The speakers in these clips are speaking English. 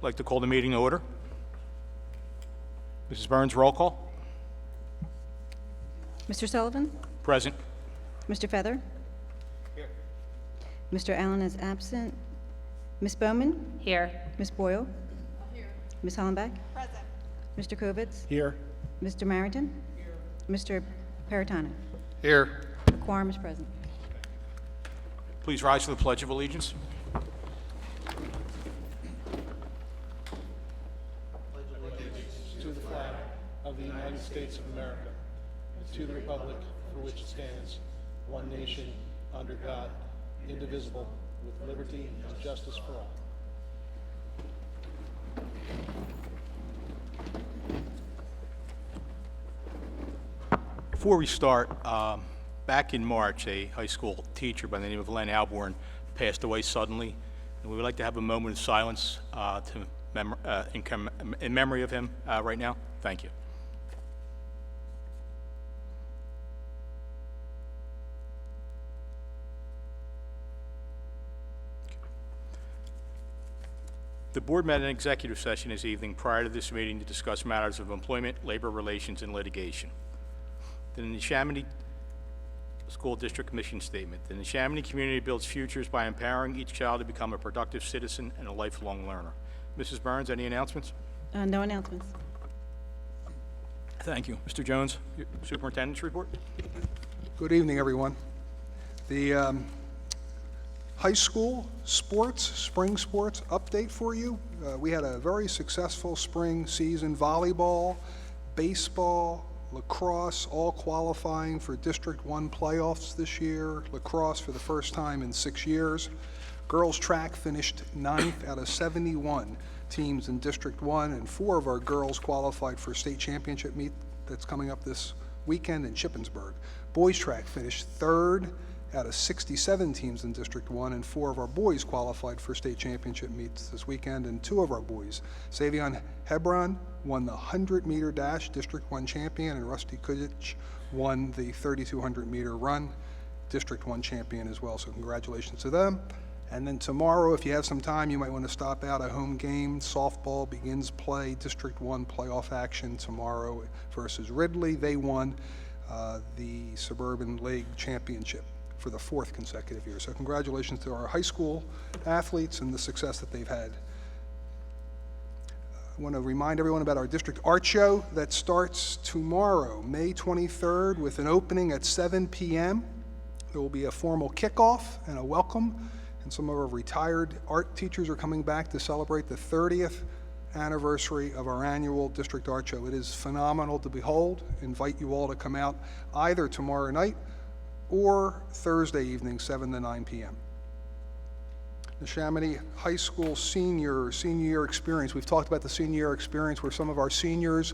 like to call the meeting to order. Mrs. Burns, roll call. Mr. Sullivan? Present. Mr. Feather? Here. Mr. Allen is absent. Ms. Bowman? Here. Ms. Boyle? Here. Ms. Hollenbeck? Present. Mr. Kovitz? Here. Mr. Marrington? Here. Mr. Paratano? Here. Quorum is present. Please rise to the Pledge of Allegiance. To the flag of the United States of America, and to the republic for which it stands, one nation, under God, indivisible, with liberty and justice for all. Before we start, back in March, a high school teacher by the name of Len Alborn passed away suddenly, and we would like to have a moment of silence in memory of him right now. Thank you. The board met in executive session this evening prior to this meeting to discuss matters of employment, labor relations, and litigation. The Neshaminy School District Mission Statement. The Neshaminy community builds futures by empowering each child to become a productive citizen and a lifelong learner. Mrs. Burns, any announcements? No announcements. Thank you. Mr. Jones, your superintendent's report. Good evening, everyone. The high school sports, spring sports update for you. We had a very successful spring season. Volleyball, baseball, lacrosse, all qualifying for District 1 playoffs this year. Lacrosse for the first time in 6 years. Girls track finished 9th out of 71 teams in District 1, and 4 of our girls qualified for state championship meet that's coming up this weekend in Shippensburg. Boys track finished 3rd out of 67 teams in District 1, and 4 of our boys qualified for state championship meets this weekend, and 2 of our boys. Savion Hebron won the 100-meter dash, District 1 champion, and Rusty Kudic won the 3,200-meter run, District 1 champion as well, so congratulations to them. And then tomorrow, if you have some time, you might want to stop out a home game. Softball begins play, District 1 playoff action tomorrow versus Ridley. They won the Suburban League Championship for the 4th consecutive year. So congratulations to our high school athletes and the success that they've had. I want to remind everyone about our district art show that starts tomorrow, May 23rd, with an opening at 7 p.m. There will be a formal kickoff and a welcome, and some of our retired art teachers are coming back to celebrate the 30th anniversary of our annual district art show. It is phenomenal to behold. Invite you all to come out either tomorrow night or Thursday evening, 7 to 9 p.m. Neshaminy High School senior year experience. We've talked about the senior year experience where some of our seniors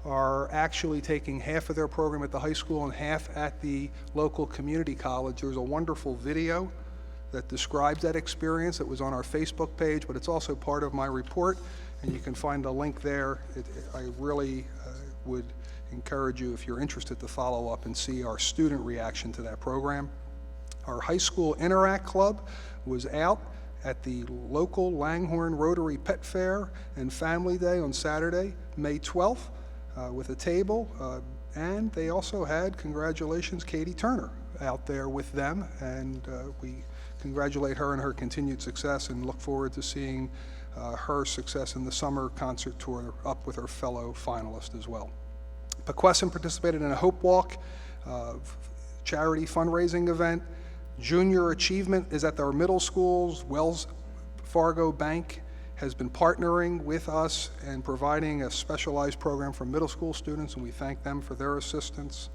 are actually taking half of their program at the high school and half at the local community college. There's a wonderful video that describes that experience. It was on our Facebook page, but it's also part of my report, and you can find a link there. I really would encourage you, if you're interested, to follow up and see our student reaction to that program. Our high school Interact Club was out at the local Langhorne Rotary Pet Fair and Family Day on Saturday, May 12th, with a table, and they also had, congratulations, Katie Turner out there with them, and we congratulate her on her continued success and look forward to seeing her success in the summer concert tour up with her fellow finalists as well. Pequesson participated in a Hope Walk charity fundraising event. Junior achievement is at our middle schools. Wells Fargo Bank has been partnering with us and providing a specialized program for middle school students, and we thank them for their assistance.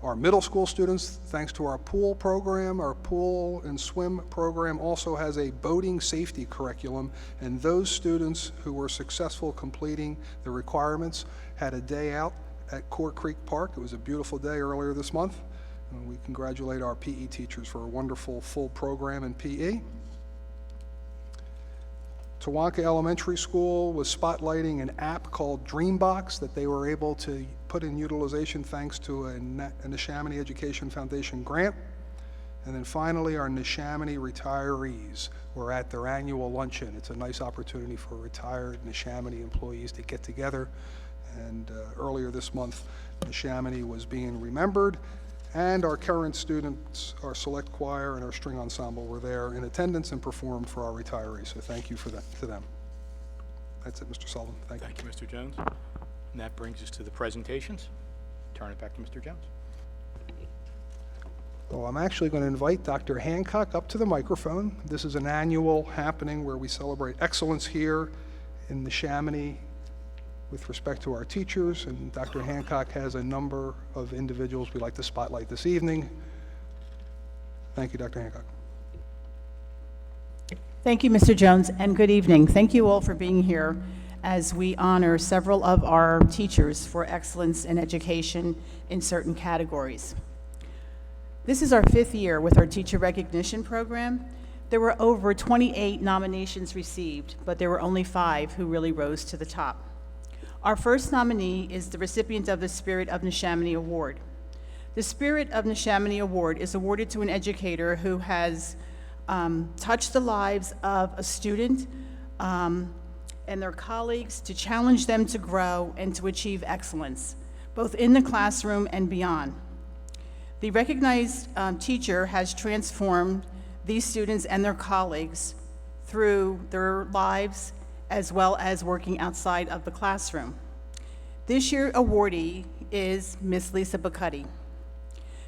Our middle school students, thanks to our pool program, our pool and swim program also has a boating safety curriculum, and those students who were successful completing the requirements had a day out at Core Creek Park. It was a beautiful day earlier this month, and we congratulate our PE teachers for a wonderful full program in PE. Tawanka Elementary School was spotlighting an app called Dreambox that they were able to put in utilization thanks to a Neshaminy Education Foundation grant. And then finally, our Neshaminy retirees were at their annual luncheon. It's a nice opportunity for retired Neshaminy employees to get together. And earlier this month, Neshaminy was being remembered, and our current students, our select choir and our string ensemble were there in attendance and performed for our retirees. So thank you to them. That's it, Mr. Sullivan. Thank you. Thank you, Mr. Jones. And that brings us to the presentations. Turn it back to Mr. Jones. Well, I'm actually going to invite Dr. Hancock up to the microphone. This is an annual happening where we celebrate excellence here in Neshaminy with respect to our teachers, and Dr. Hancock has a number of individuals we'd like to spotlight this evening. Thank you, Dr. Hancock. Thank you, Mr. Jones, and good evening. Thank you all for being here as we honor several of our teachers for excellence in education in certain categories. This is our 5th year with our teacher recognition program. There were over 28 nominations received, but there were only 5 who really rose to the top. Our first nominee is the recipient of the Spirit of Neshaminy Award. The Spirit of Neshaminy Award is awarded to an educator who has touched the lives of a student and their colleagues to challenge them to grow and to achieve excellence, both in the classroom and beyond. The recognized teacher has transformed these students and their colleagues through their lives as well as working outside of the classroom. This year's awardee is Miss Lisa Bacuddy.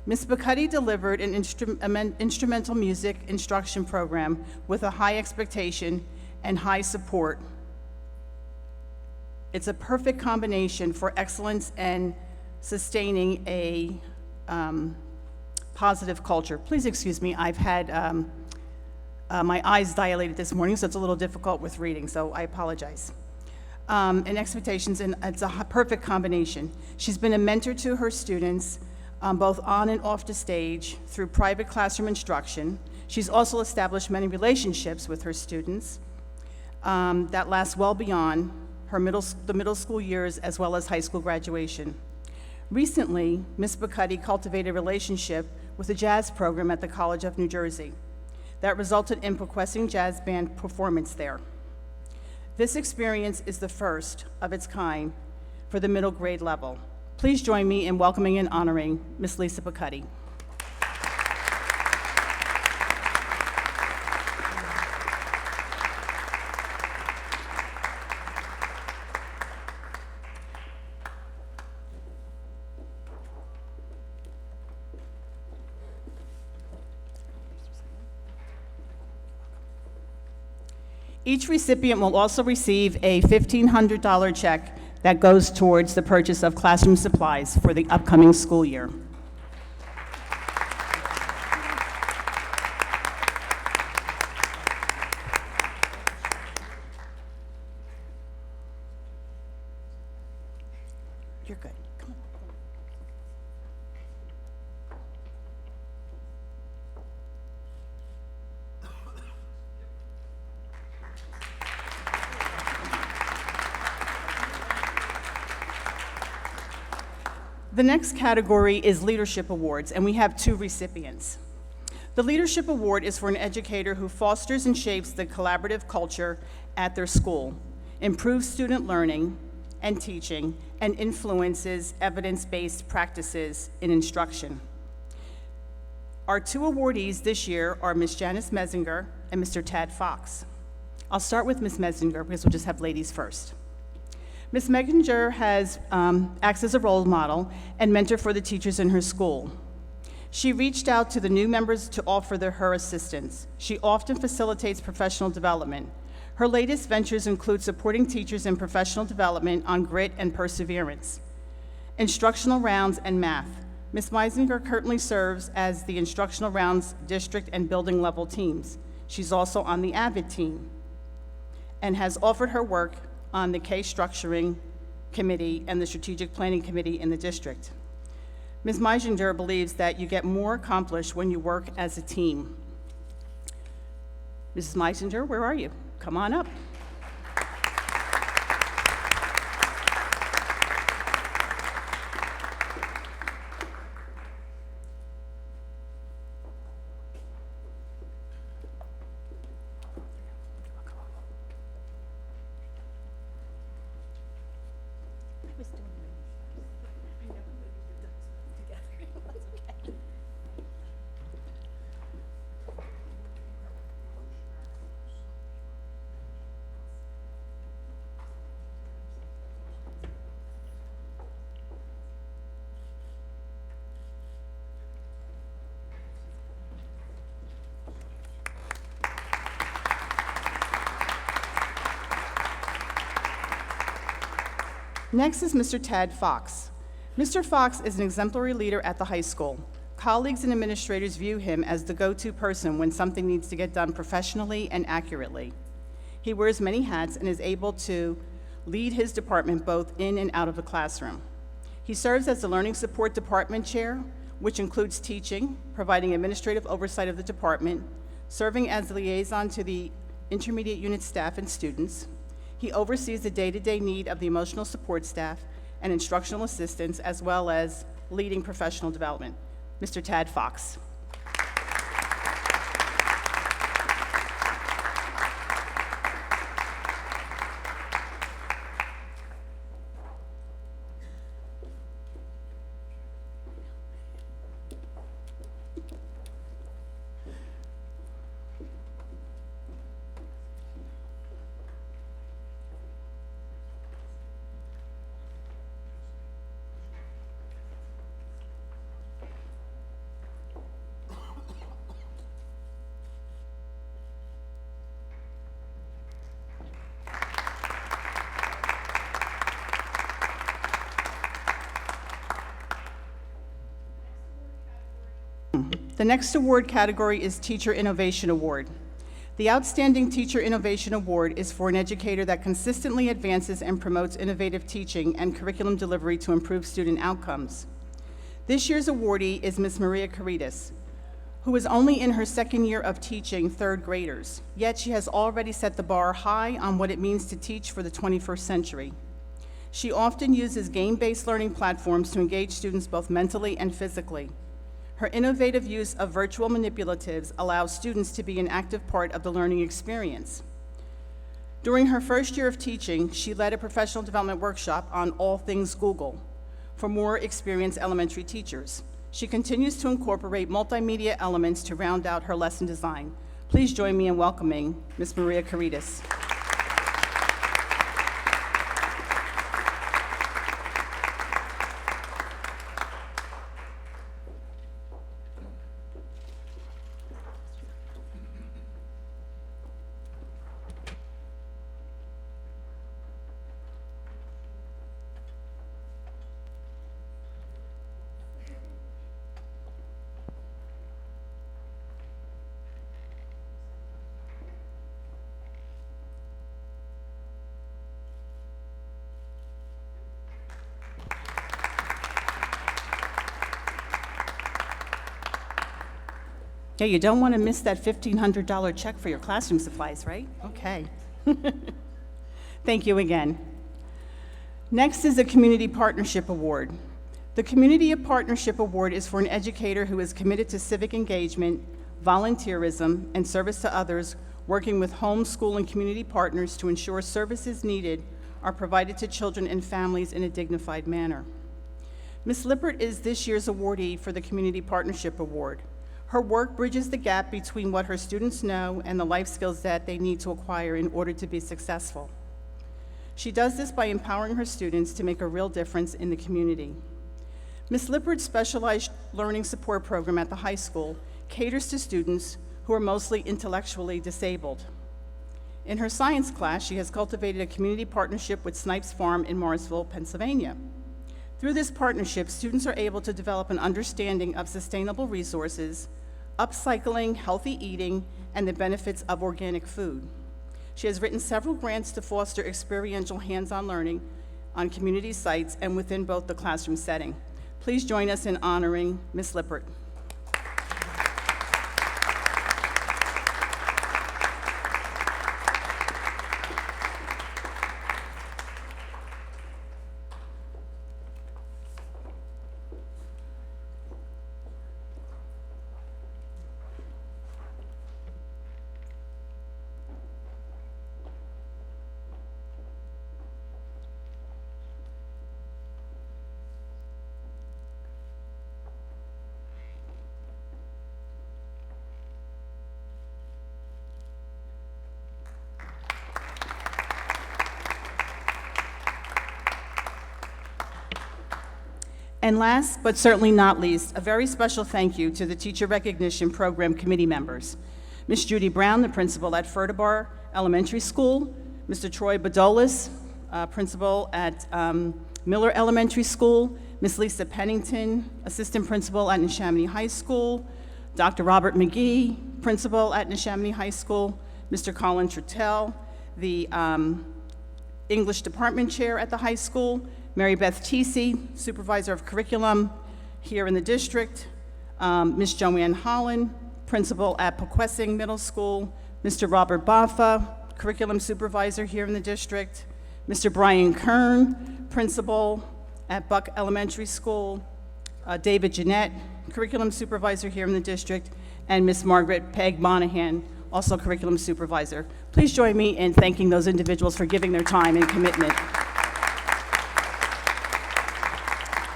Ms. Bacuddy delivered an instrumental music instruction program with a high expectation and high support. It's a perfect combination for excellence and sustaining a positive culture. Please excuse me, I've had my eyes dilated this morning, so it's a little difficult with reading, so I apologize. And expectations, and it's a perfect combination. She's been a mentor to her students, both on and off the stage, through private classroom instruction. She's also established many relationships with her students that last well beyond the middle school years as well as high school graduation. Recently, Ms. Bacuddy cultivated a relationship with a jazz program at the College of New Jersey that resulted in requesting jazz band performance there. This experience is the first of its kind for the middle grade level. Please join me in welcoming and honoring Ms. Lisa Bacuddy. Each recipient will also receive a $1,500 check that goes towards the purchase of classroom supplies for the upcoming school year. You're good. Come on. The next category is Leadership Awards, and we have 2 recipients. The Leadership Award is for an educator who fosters and shapes the collaborative culture at their school, improves student learning and teaching, and influences evidence-based practices in instruction. Our 2 awardees this year are Ms. Janice Messinger and Mr. Tad Fox. I'll start with Ms. Messinger because we'll just have ladies first. Ms. Messinger acts as a role model and mentor for the teachers in her school. She reached out to the new members to offer her assistance. She often facilitates professional development. Her latest ventures include supporting teachers in professional development on grit and perseverance, instructional rounds, and math. Ms. Messinger currently serves as the instructional rounds district and building level teams. She's also on the AVID team and has offered her work on the K-Structuring Committee and the Strategic Planning Committee in the district. Ms. Messinger believes that you get more accomplished when you work as a team. Mrs. Messinger, where are you? Come on up. Next is Mr. Tad Fox. Mr. Fox is an exemplary leader at the high school. Colleagues and administrators view him as the go-to person when something needs to get done professionally and accurately. He wears many hats and is able to lead his department both in and out of the classroom. He serves as the Learning Support Department Chair, which includes teaching, providing administrative oversight of the department, serving as the liaison to the intermediate unit staff and students. He oversees the day-to-day need of the emotional support staff and instructional assistants, as well as leading professional development. Mr. Tad Fox. The next award category is Teacher Innovation Award. The Outstanding Teacher Innovation Award is for an educator that consistently advances and promotes innovative teaching and curriculum delivery to improve student outcomes. This year's awardee is Ms. Maria Caritas, who is only in her second year of teaching third graders, yet she has already set the bar high on what it means to teach for the 21st century. She often uses game-based learning platforms to engage students both mentally and physically. Her innovative use of virtual manipulatives allows students to be an active part of the learning experience. During her first year of teaching, she led a professional development workshop on all things Google for more experienced elementary teachers. She continues to incorporate multimedia elements to round out her lesson design. Please join me in welcoming Ms. Maria Caritas. Yeah, you don't want to miss that $1,500 check for your classroom supplies, right? Okay. Thank you again. Next is the Community Partnership Award. The Community Partnership Award is for an educator who is committed to civic engagement, volunteerism, and service to others, working with home, school, and community partners to ensure services needed are provided to children and families in a dignified manner. Ms. Lippert is this year's awardee for the Community Partnership Award. Her work bridges the gap between what her students know and the life skills that they need to acquire in order to be successful. She does this by empowering her students to make a real difference in the community. Ms. Lippert's specialized learning support program at the high school caters to students who are mostly intellectually disabled. In her science class, she has cultivated a community partnership with Snipes Farm in Morrisville, Pennsylvania. Through this partnership, students are able to develop an understanding of sustainable resources, upcycling, healthy eating, and the benefits of organic food. She has written several grants to foster experiential hands-on learning on community sites and within both the classroom setting. Please join us in honoring Ms. Lippert. And last, but certainly not least, a very special thank you to the Teacher Recognition Program committee members. Ms. Judy Brown, the principal at Furtabar Elementary School, Mr. Troy Badolis, principal at Miller Elementary School, Ms. Lisa Pennington, assistant principal at Neshaminy High School, Dr. Robert McGee, principal at Neshaminy High School, Mr. Colin Trutell, the English department chair at the high school, Mary Beth Teesey, supervisor of curriculum here in the district, Ms. Joanne Holland, principal at Pequessing Middle School, Mr. Robert Baffa, curriculum supervisor here in the district, Mr. Brian Kern, principal at Buck Elementary School, David Jeanette, curriculum supervisor here in the district, and Ms. Margaret Peg Monahan, also curriculum supervisor. Please join me in thanking those individuals for giving their time and commitment.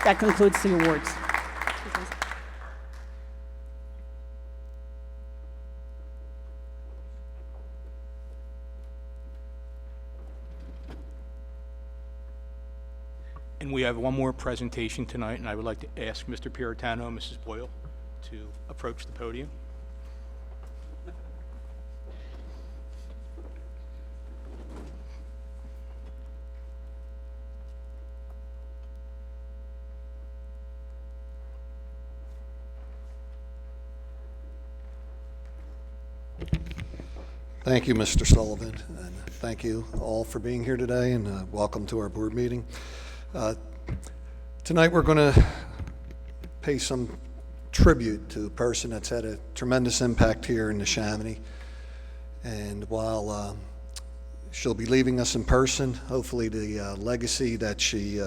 That concludes the awards. And we have one more presentation tonight, and I would like to ask Mr. Puritano and Mrs. Boyle to approach the podium. Thank you, Mr. Sullivan, and thank you all for being here today, and welcome to our board meeting. Tonight we're going to pay some tribute to a person that's had a tremendous impact here in Neshaminy, and while she'll be leaving us in person, hopefully the legacy that she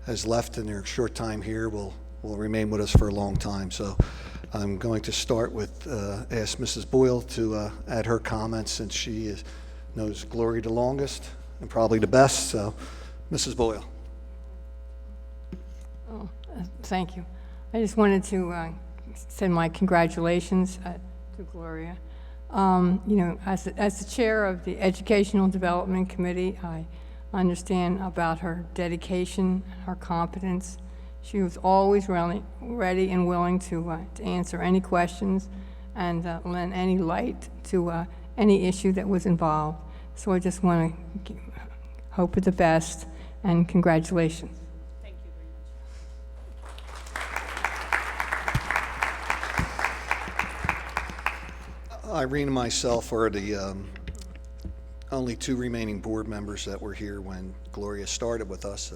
has left in her short time here will remain with us for a long time. So I'm going to start with ask Mrs. Boyle to add her comments, since she knows Gloria the longest and probably the best. So, Mrs. Boyle. Oh, thank you. I just wanted to send my congratulations to Gloria. You know, as the chair of the Educational Development Committee, I understand about her dedication, her competence. She was always ready and willing to answer any questions and lend any light to any issue that was involved. So I just want to hope for the best, and congratulations. Thank you very much. Irene and myself are the only two remaining board members that were here when Gloria started with us.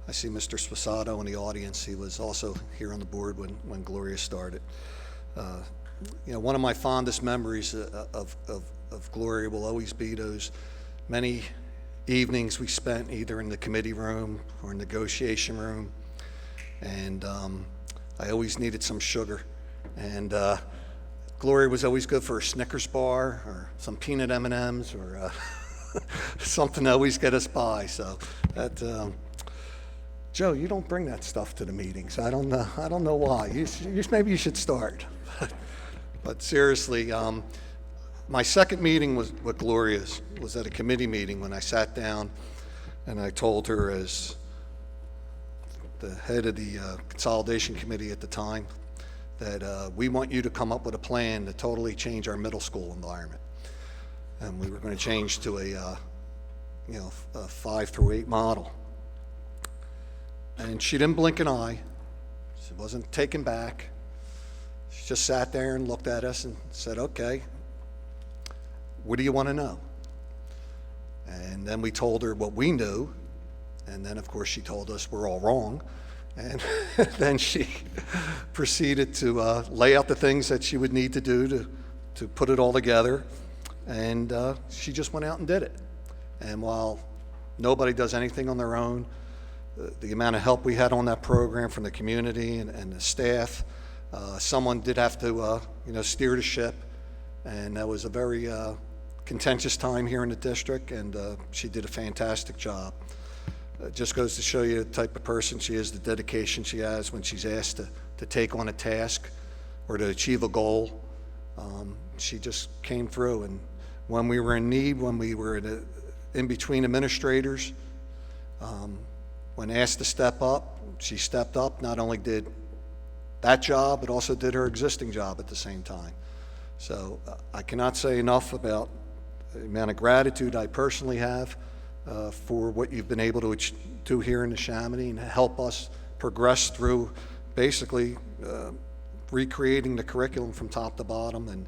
I see Mr. Sposato in the audience. He was also here on the board when Gloria started. You know, one of my fondest memories of Gloria will always be those many evenings we spent either in the committee room or negotiation room, and I always needed some sugar, and Gloria was always good for a Snickers bar or some peanut M&Ms or something to always get us by. So that Joe, you don't bring that stuff to the meetings. I don't know why. Maybe you should start. But seriously, my second meeting with Gloria was at a committee meeting when I sat down and I told her, as the head of the consolidation committee at the time, that we want you to come up with a plan to totally change our middle school environment. And we were going to change to a 5 through 8 model. And she didn't blink an eye. She wasn't taken back. She just sat there and looked at us and said, okay, what do you want to know? And then we told her what we knew. And then, of course, she told us we're all wrong. And then she proceeded to lay out the things that she would need to do to put it all together. And she just went out and did it. And while nobody does anything on their own, the amount of help we had on that program from the community and the staff, someone did have to steer the ship, and that was a very contentious time here in the district, and she did a fantastic job. It just goes to show you the type of person she is, the dedication she has when she's asked to take on a task or to achieve a goal. She just came through, and when we were in need, when we were in between administrators, when asked to step up, she stepped up, not only did that job, but also did her existing job at the same time. So I cannot say enough about the amount of gratitude I personally have for what you've been able to do here in Neshaminy and help us progress through basically recreating the curriculum from top to bottom. And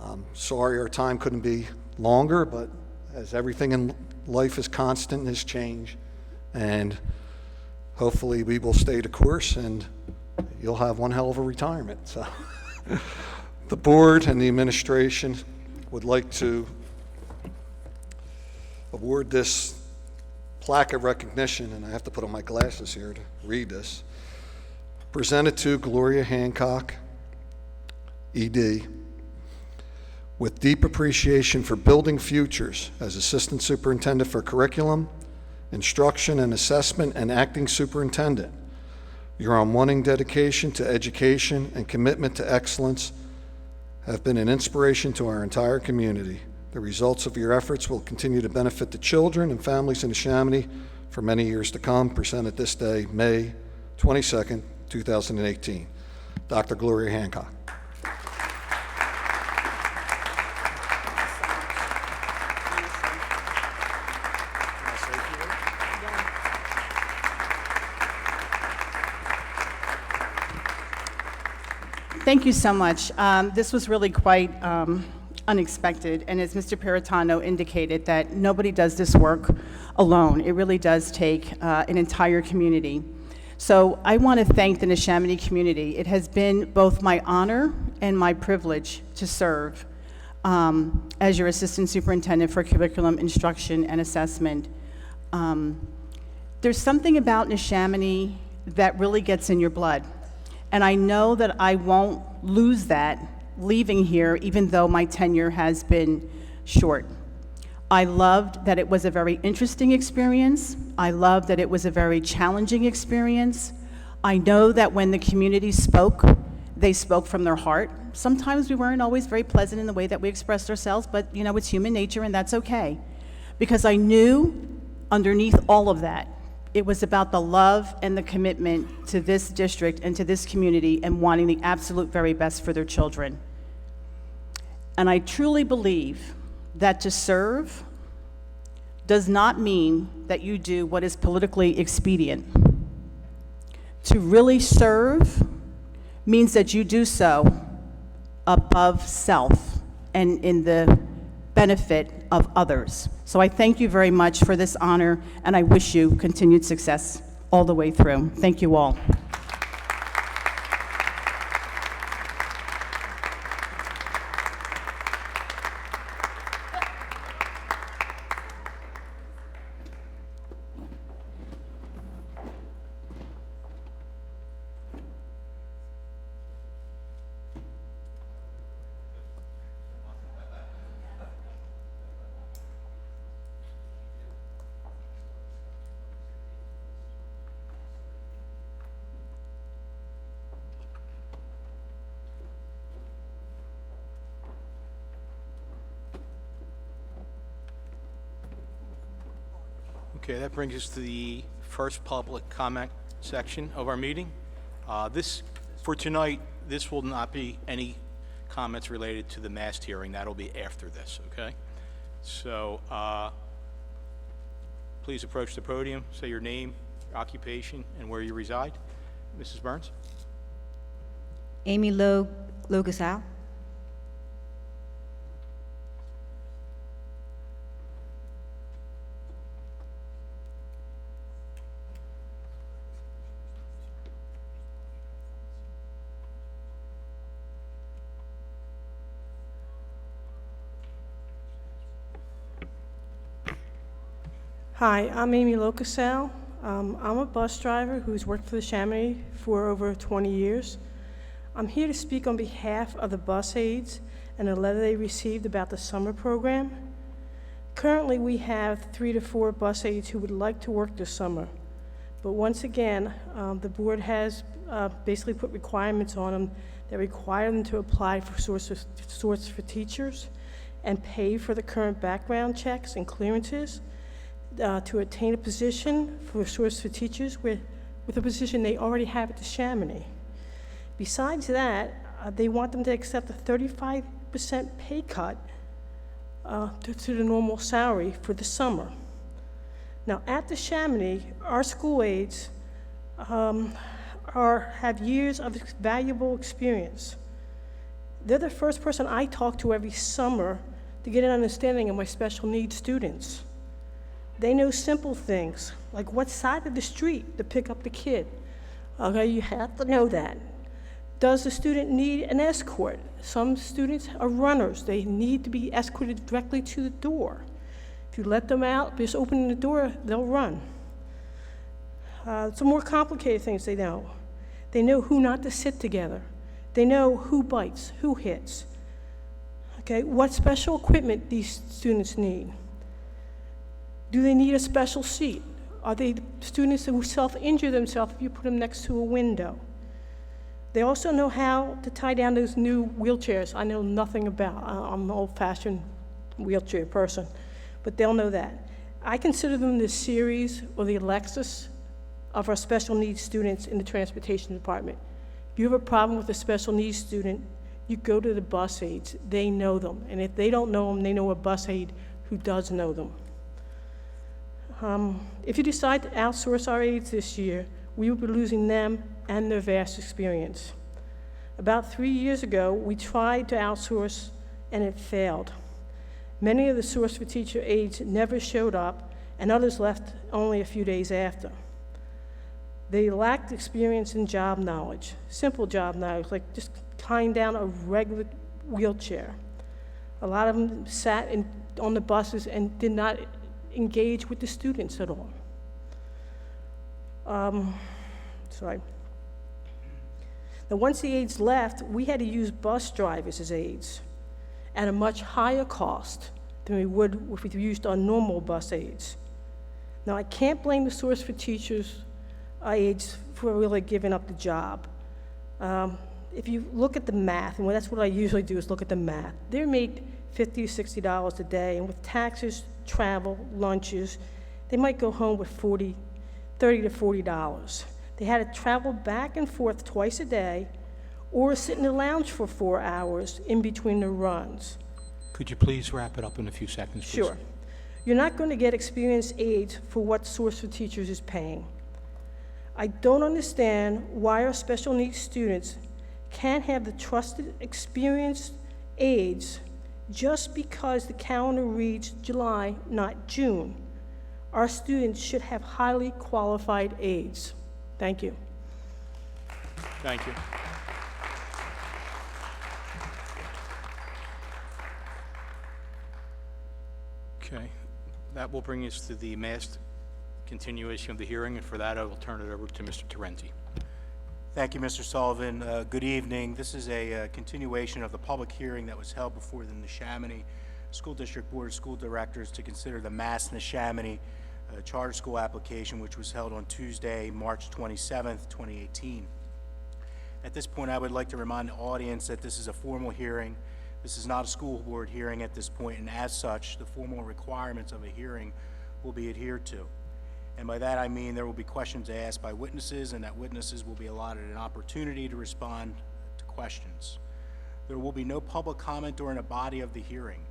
I'm sorry our time couldn't be longer, but as everything in life is constant and has changed, and hopefully we will stay the course and you'll have one hell of a retirement. So the board and the administration would like to award this plaque of recognition, and I have to put on my glasses here to read this. Presented to Gloria Hancock, ED, with deep appreciation for building futures as Assistant Superintendent for Curriculum, Instruction and Assessment, and Acting Superintendent. Your unwavering dedication to education and commitment to excellence have been an inspiration to our entire community. The results of your efforts will continue to benefit the children and families in Neshaminy for many years to come. Presented this day, May 22nd, 2018. Dr. Gloria Hancock. Thank you so much. This was really quite unexpected, and as Mr. Peritano indicated, that nobody does this work alone. It really does take an entire community. So I want to thank the Neshaminy community. It has been both my honor and my privilege to serve as your Assistant Superintendent for Curriculum, Instruction, and Assessment. There's something about Neshaminy that really gets in your blood. And I know that I won't lose that leaving here, even though my tenure has been short. I loved that it was a very interesting experience. I loved that it was a very challenging experience. I know that when the community spoke, they spoke from their heart. Sometimes we weren't always very pleasant in the way that we expressed ourselves, but you know, it's human nature and that's okay. Because I knew underneath all of that, it was about the love and the commitment to this district and to this community and wanting the absolute very best for their children. And I truly believe that to serve does not mean that you do what is politically expedient. To really serve means that you do so above self and in the benefit of others. So I thank you very much for this honor, and I wish you continued success all the way through. Thank you all. Okay, that brings us to the first public comment section of our meeting. For tonight, this will not be any comments related to the mast hearing. That'll be after this, okay? So, please approach the podium, say your name, your occupation, and where you reside. Mrs. Burns? Amy Logasal. Hi, I'm Amy Locasal. I'm a bus driver who's worked for the Neshaminy for over 20 years. I'm here to speak on behalf of the bus aides and a letter they received about the summer program. Currently, we have 3 to 4 bus aides who would like to work this summer. But once again, the board has basically put requirements on them that require them to apply for source for teachers and pay for the current background checks and clearances to attain a position for source for teachers with a position they already have at the Neshaminy. Besides that, they want them to accept a 35% pay cut to the normal salary for the summer. Now, at the Neshaminy, our school aides have years of valuable experience. They're the first person I talk to every summer to get an understanding of my special needs students. They know simple things, like what side of the street to pick up the kid. Okay, you have to know that. Does the student need an escort? Some students are runners. They need to be escorted directly to the door. If you let them out, just opening the door, they'll run. Some more complicated things they know. They know who not to sit together. They know who bites, who hits. Okay, what special equipment these students need. Do they need a special seat? Are they students who self-injure themselves if you put them next to a window? They also know how to tie down those new wheelchairs. I know nothing about. I'm an old-fashioned wheelchair person, but they'll know that. I consider them the Series or the Alexis of our special needs students in the transportation department. If you have a problem with a special needs student, you go to the bus aides. They know them, and if they don't know them, they know a bus aide who does know them. If you decide to outsource our aides this year, we will be losing them and their vast experience. About 3 years ago, we tried to outsource, and it failed. Many of the Source for Teacher aides never showed up, and others left only a few days after. They lacked experience in job knowledge, simple job knowledge, like just tying down a regular wheelchair. A lot of them sat on the buses and did not engage with the students at all. Sorry. Now, once the aides left, we had to use bus drivers as aides at a much higher cost than we would if we used our normal bus aides. Now, I can't blame the Source for Teachers aides for really giving up the job. If you look at the math, and that's what I usually do is look at the math, they're made $50 to $60 a day, and with taxes, travel, lunches, they might go home with $30 to $40. They had to travel back and forth twice a day or sit in the lounge for 4 hours in between the runs. Could you please wrap it up in a few seconds, please? Sure. You're not going to get experienced aides for what Source for Teachers is paying. I don't understand why our special needs students can't have the trusted, experienced aides just because the calendar reads July, not June. Our students should have highly qualified aides. Thank you. Thank you. Okay, that will bring us to the masked continuation of the hearing, and for that, I will turn it over to Mr. Terenti. Thank you, Mr. Sullivan. Good evening. This is a continuation of the public hearing that was held before the Neshaminy School District Board of School Directors to consider the Mass Neshaminy charter school application, which was held on Tuesday, March 27th, 2018. At this point, I would like to remind the audience that this is a formal hearing. This is not a school board hearing at this point, and as such, the formal requirements of a hearing will be adhered to. And by that I mean there will be questions asked by witnesses, and that witnesses will be allotted an opportunity to respond to questions. There will be no public comment during the body of the hearing.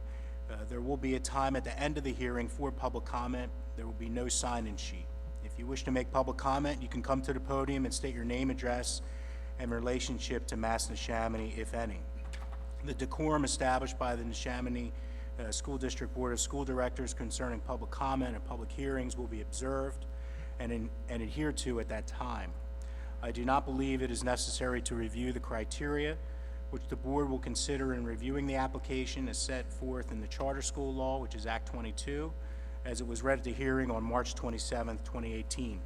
There will be a time at the end of the hearing for public comment. There will be no sign-in sheet. If you wish to make public comment, you can come to the podium and state your name, address, and relationship to Mass Neshaminy, if any. The decorum established by the Neshaminy School District Board of School Directors concerning public comment and public hearings will be observed and adhered to at that time. I do not believe it is necessary to review the criteria which the board will consider in reviewing the application as set forth in the Charter School Law, which is Act 22, as it was read at the hearing on March 27, 2018.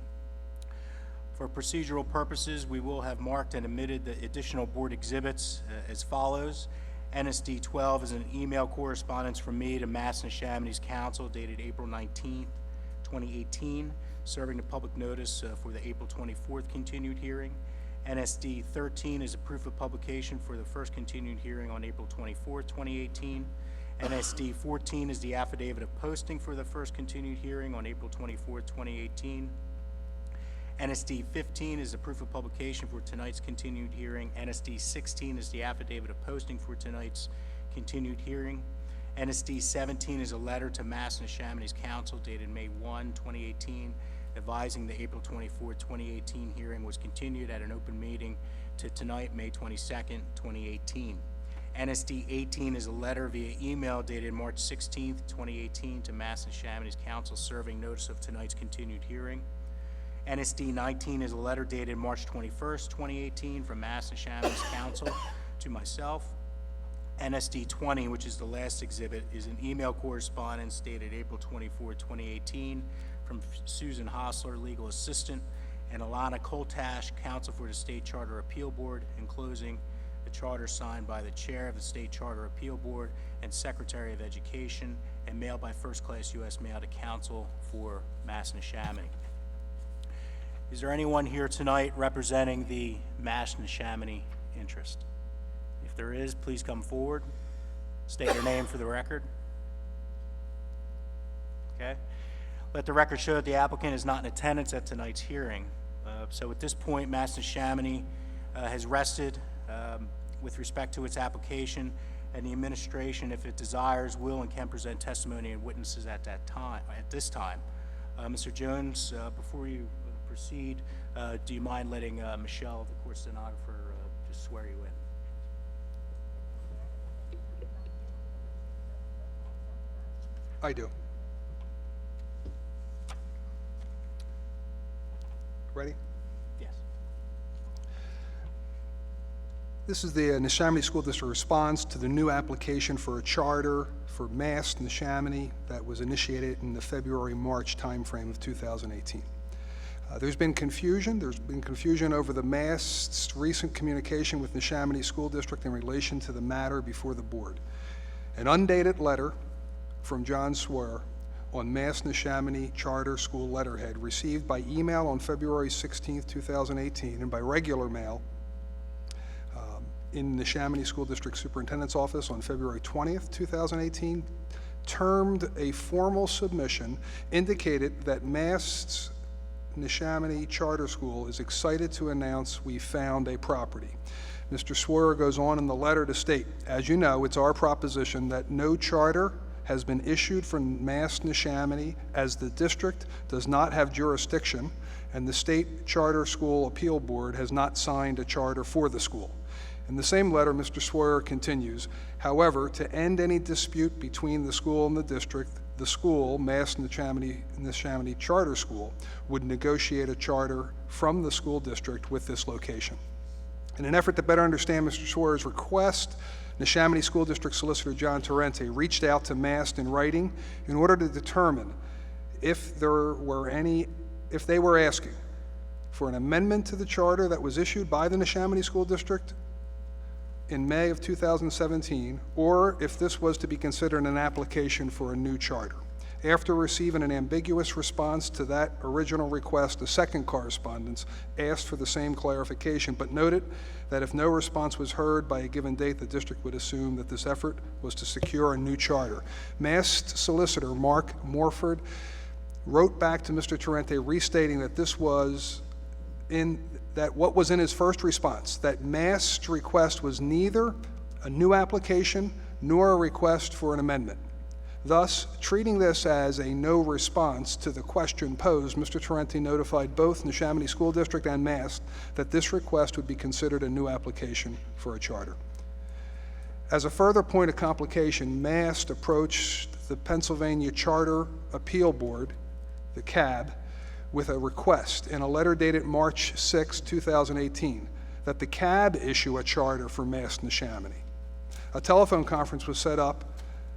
For procedural purposes, we will have marked and omitted the additional board exhibits as follows. NSD 12 is an email correspondence from me to Mass Neshaminy's Council dated April 19, 2018, serving the public notice for the April 24th continued hearing. NSD 13 is a proof of publication for the first continued hearing on April 24th, 2018. NSD 14 is the affidavit of posting for the first continued hearing on April 24th, 2018. NSD 15 is the proof of publication for tonight's continued hearing. NSD 16 is the affidavit of posting for tonight's continued hearing. NSD 17 is a letter to Mass Neshaminy Council dated May 1, 2018, advising the April 24, 2018 hearing was continued at an open meeting to tonight, May 22nd, 2018. NSD 18 is a letter via email dated March 16, 2018 to Mass Neshaminy Council serving notice of tonight's continued hearing. NSD 19 is a letter dated March 21st, 2018 from Mass Neshaminy Council to myself. NSD 20, which is the last exhibit, is an email correspondence dated April 24, 2018 from Susan Hostler, legal assistant, and Alana Koltash, counsel for the State Charter Appeal Board, enclosing the charter signed by the chair of the State Charter Appeal Board and Secretary of Education, and mailed by first-class U.S. mail to counsel for Mass Neshaminy. Is there anyone here tonight representing the Mass Neshaminy interest? If there is, please come forward. State your name for the record. Okay. Let the record show that the applicant is not in attendance at tonight's hearing. So at this point, Mass Neshaminy has rested with respect to its application, and the administration, if it desires, will and can present testimony and witnesses at this time. Mr. Jones, before you proceed, do you mind letting Michelle, the court stenographer, just swear you in? I do. Ready? Yes. This is the Neshaminy School District response to the new application for a charter for Mass Neshaminy that was initiated in the February-March timeframe of 2018. There's been confusion. There's been confusion over the Mass's recent communication with Neshaminy School District in relation to the matter before the board. An undated letter from John Swear on Mass Neshaminy Charter School letterhead received by email on February 16, 2018, and by regular mail in Neshaminy School District Superintendent's Office on February 20th, 2018, termed a formal submission, indicated that Mass Neshaminy Charter School is excited to announce we found a property. Mr. Swear goes on in the letter to state, as you know, it's our proposition that no charter has been issued from Mass Neshaminy, as the district does not have jurisdiction and the State Charter School Appeal Board has not signed a charter for the school. In the same letter, Mr. Swear continues, however, to end any dispute between the school and the district, the school, Mass Neshaminy Charter School, would negotiate a charter from the school district with this location. In an effort to better understand Mr. Swear's request, Neshaminy School District Solicitor John Torrente reached out to Mast in writing in order to determine if they were asking for an amendment to the charter that was issued by the Neshaminy School District in May of 2017, or if this was to be considered an application for a new charter. After receiving an ambiguous response to that original request, a second correspondence asked for the same clarification, but noted that if no response was heard by a given date, the district would assume that this effort was to secure a new charter. Mast solicitor Mark Morford wrote back to Mr. Torrente restating that what was in his first response, that Mast's request was neither a new application nor a request for an amendment. Thus, treating this as a no response to the question posed, Mr. Torrente notified both Neshaminy School District and Mast that this request would be considered a new application for a charter. As a further point of complication, Mast approached the Pennsylvania Charter Appeal Board, the CAB, with a request in a letter dated March 6, 2018, that the CAB issue a charter for Mass Neshaminy. A telephone conference was set up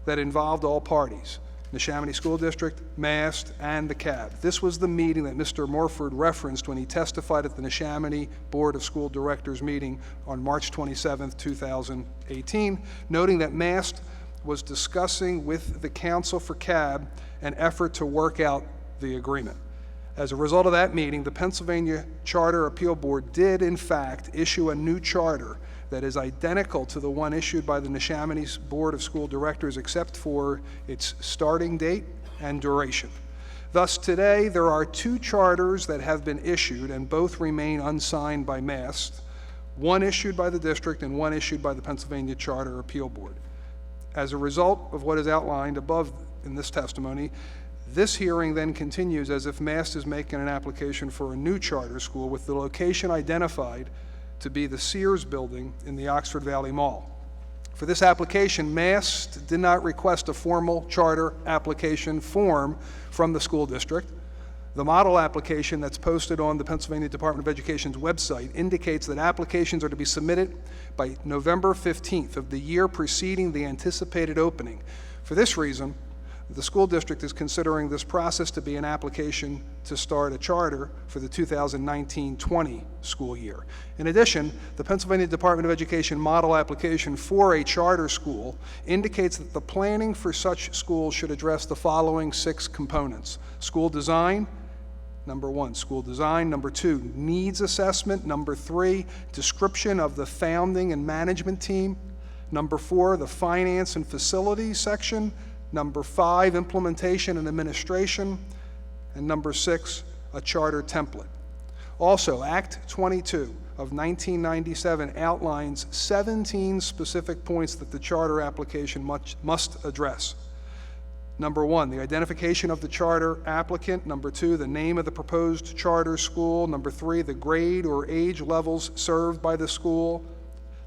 that involved all parties, Neshaminy School District, Mast, and the CAB. This was the meeting that Mr. Morford referenced when he testified at the Neshaminy Board of School Directors meeting on March 27, 2018, noting that Mast was discussing with the counsel for CAB an effort to work out the agreement. As a result of that meeting, the Pennsylvania Charter Appeal Board did, in fact, issue a new charter that is identical to the one issued by the Neshaminy Board of School Directors, except for its starting date and duration. Thus, today, there are two charters that have been issued, and both remain unsigned by Mast, one issued by the district and one issued by the Pennsylvania Charter Appeal Board. As a result of what is outlined above in this testimony, this hearing then continues as if MAST is making an application for a new charter school with the location identified to be the Sears building in the Oxford Valley Mall. For this application, MAST did not request a formal charter application form from the school district. The model application that's posted on the Pennsylvania Department of Education's website indicates that applications are to be submitted by November 15th of the year preceding the anticipated opening. For this reason, the school district is considering this process to be an application to start a charter for the 2019-20 school year. In addition, the Pennsylvania Department of Education model application for a charter school indicates that the planning for such schools should address the following 6 components: school design, number 1, school design. Number 2, needs assessment. Number 3, description of the founding and management team. Number 4, the finance and facilities section. Number 5, implementation and administration. And number 6, a charter template. Also, Act 22 of 1997 outlines 17 specific points that the charter application must address. Number 1, the identification of the charter applicant. Number 2, the name of the proposed charter school. Number 3, the grade or age levels served by the school.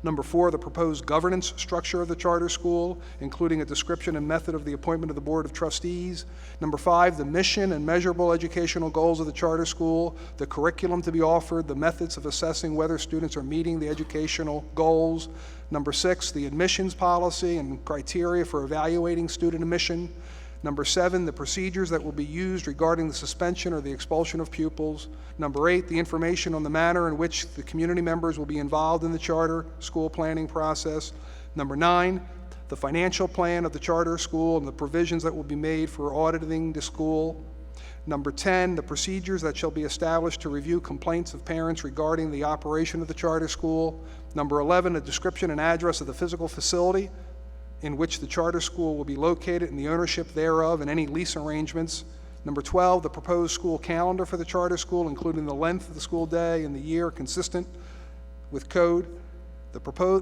Number 4, the proposed governance structure of the charter school, including a description and method of the appointment of the Board of Trustees. Number 5, the mission and measurable educational goals of the charter school, the curriculum to be offered, the methods of assessing whether students are meeting the educational goals. Number 6, the admissions policy and criteria for evaluating student admission. Number 7, the procedures that will be used regarding the suspension or the expulsion of pupils. Number 8, the information on the manner in which the community members will be involved in the charter school planning process. Number 9, the financial plan of the charter school and the provisions that will be made for auditing the school. Number 10, the procedures that shall be established to review complaints of parents regarding the operation of the charter school. Number 11, a description and address of the physical facility in which the charter school will be located and the ownership thereof and any lease arrangements. Number 12, the proposed school calendar for the charter school, including the length of the school day and the year consistent with code.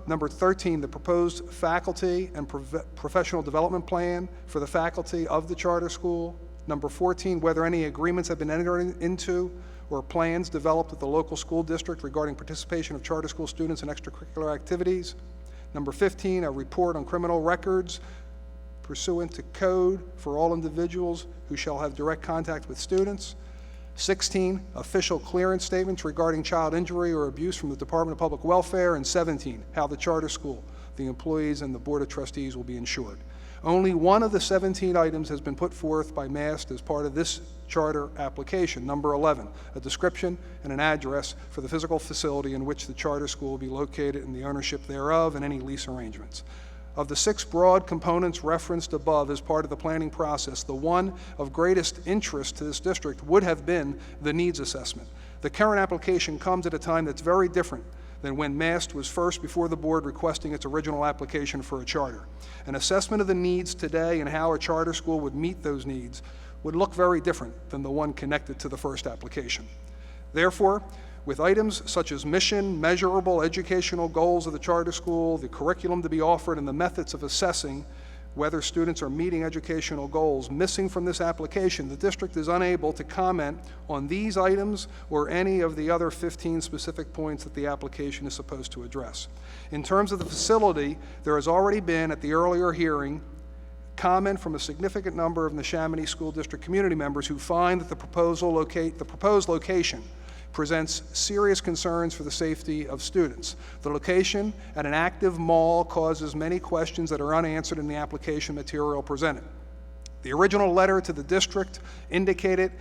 Number 13, the proposed faculty and professional development plan for the faculty of the charter school. Number 14, whether any agreements have been entered into or plans developed with the local school district regarding participation of charter school students in extracurricular activities. Number 15, a report on criminal records pursuant to code for all individuals who shall have direct contact with students. 16, official clearance statements regarding child injury or abuse from the Department of Public Welfare. And 17, how the charter school, the employees, and the Board of Trustees will be insured. Only one of the 17 items has been put forth by MAST as part of this charter application. Number 11, a description and an address for the physical facility in which the charter school will be located and the ownership thereof and any lease arrangements. Of the 6 broad components referenced above as part of the planning process, the one of greatest interest to this district would have been the needs assessment. The current application comes at a time that's very different than when MAST was first before the board requesting its original application for a charter. An assessment of the needs today and how a charter school would meet those needs would look very different than the one connected to the first application. Therefore, with items such as mission, measurable educational goals of the charter school, the curriculum to be offered, and the methods of assessing whether students are meeting educational goals missing from this application, the district is unable to comment on these items or any of the other 15 specific points that the application is supposed to address. In terms of the facility, there has already been, at the earlier hearing, comment from a significant number of Neshaminy School District community members who find that the proposed location presents serious concerns for the safety of students. The location at an active mall causes many questions that are unanswered in the application material presented. The original letter to the district indicated,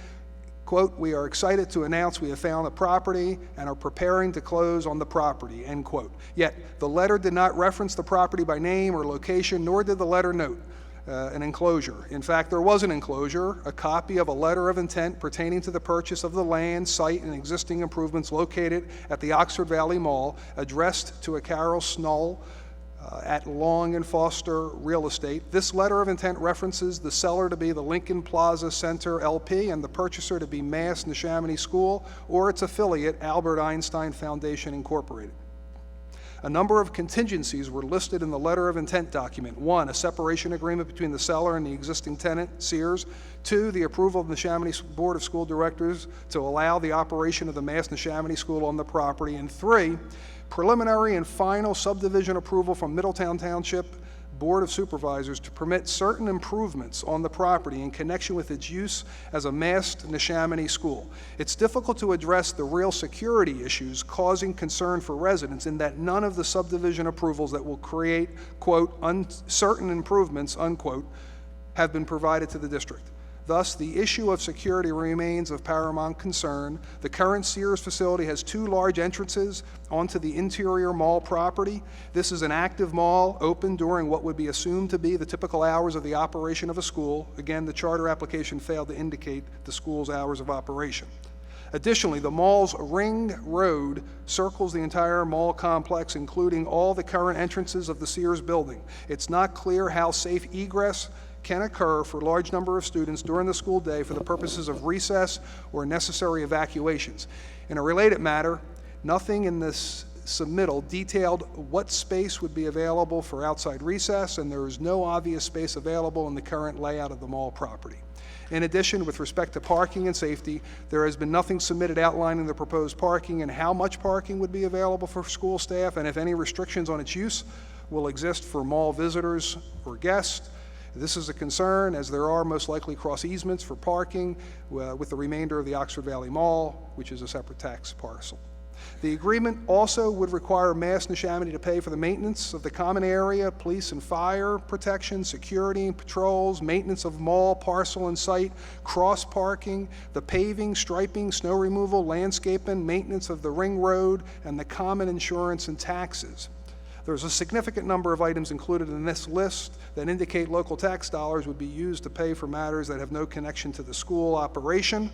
quote, "We are excited to announce we have found the property and are preparing to close on the property," end quote. Yet, the letter did not reference the property by name or location, nor did the letter note an enclosure. In fact, there was an enclosure, a copy of a letter of intent pertaining to the purchase of the land, site, and existing improvements located at the Oxford Valley Mall, addressed to a Carol Snull at Long and Foster Real Estate. This letter of intent references the seller to be the Lincoln Plaza Center LP and the purchaser to be MAST Neshaminy School or its affiliate, Albert Einstein Foundation Incorporated. A number of contingencies were listed in the letter of intent document. 1, a separation agreement between the seller and the existing tenant, Sears. 2, the approval of the Neshaminy Board of School Directors to allow the operation of the Mass Neshaminy School on the property. And 3, preliminary and final subdivision approval from Middletown Township Board of Supervisors to permit certain improvements on the property in connection with its use as a masked Neshaminy school. It's difficult to address the real security issues causing concern for residents in that none of the subdivision approvals that will create, quote, uncertain improvements, unquote, have been provided to the district. Thus, the issue of security remains of paramount concern. The current Sears facility has 2 large entrances onto the interior mall property. This is an active mall open during what would be assumed to be the typical hours of the operation of a school. Again, the charter application failed to indicate the school's hours of operation. Additionally, the mall's ring road circles the entire mall complex, including all the current entrances of the Sears building. It's not clear how safe egress can occur for a large number of students during the school day for the purposes of recess or necessary evacuations. In a related matter, nothing in this submittal detailed what space would be available for outside recess, and there is no obvious space available in the current layout of the mall property. In addition, with respect to parking and safety, there has been nothing submitted outlining the proposed parking and how much parking would be available for school staff, and if any restrictions on its use will exist for mall visitors or guests. This is a concern, as there are most likely cross easements for parking with the remainder of the Oxford Valley Mall, which is a separate tax parcel. The agreement also would require Mass Neshaminy to pay for the maintenance of the common area, police and fire protection, security and patrols, maintenance of mall parcel and site, cross parking, the paving, striping, snow removal, landscaping, maintenance of the ring road, and the common insurance and taxes. There's a significant number of items included in this list that indicate local tax dollars would be used to pay for matters that have no connection to the school operation.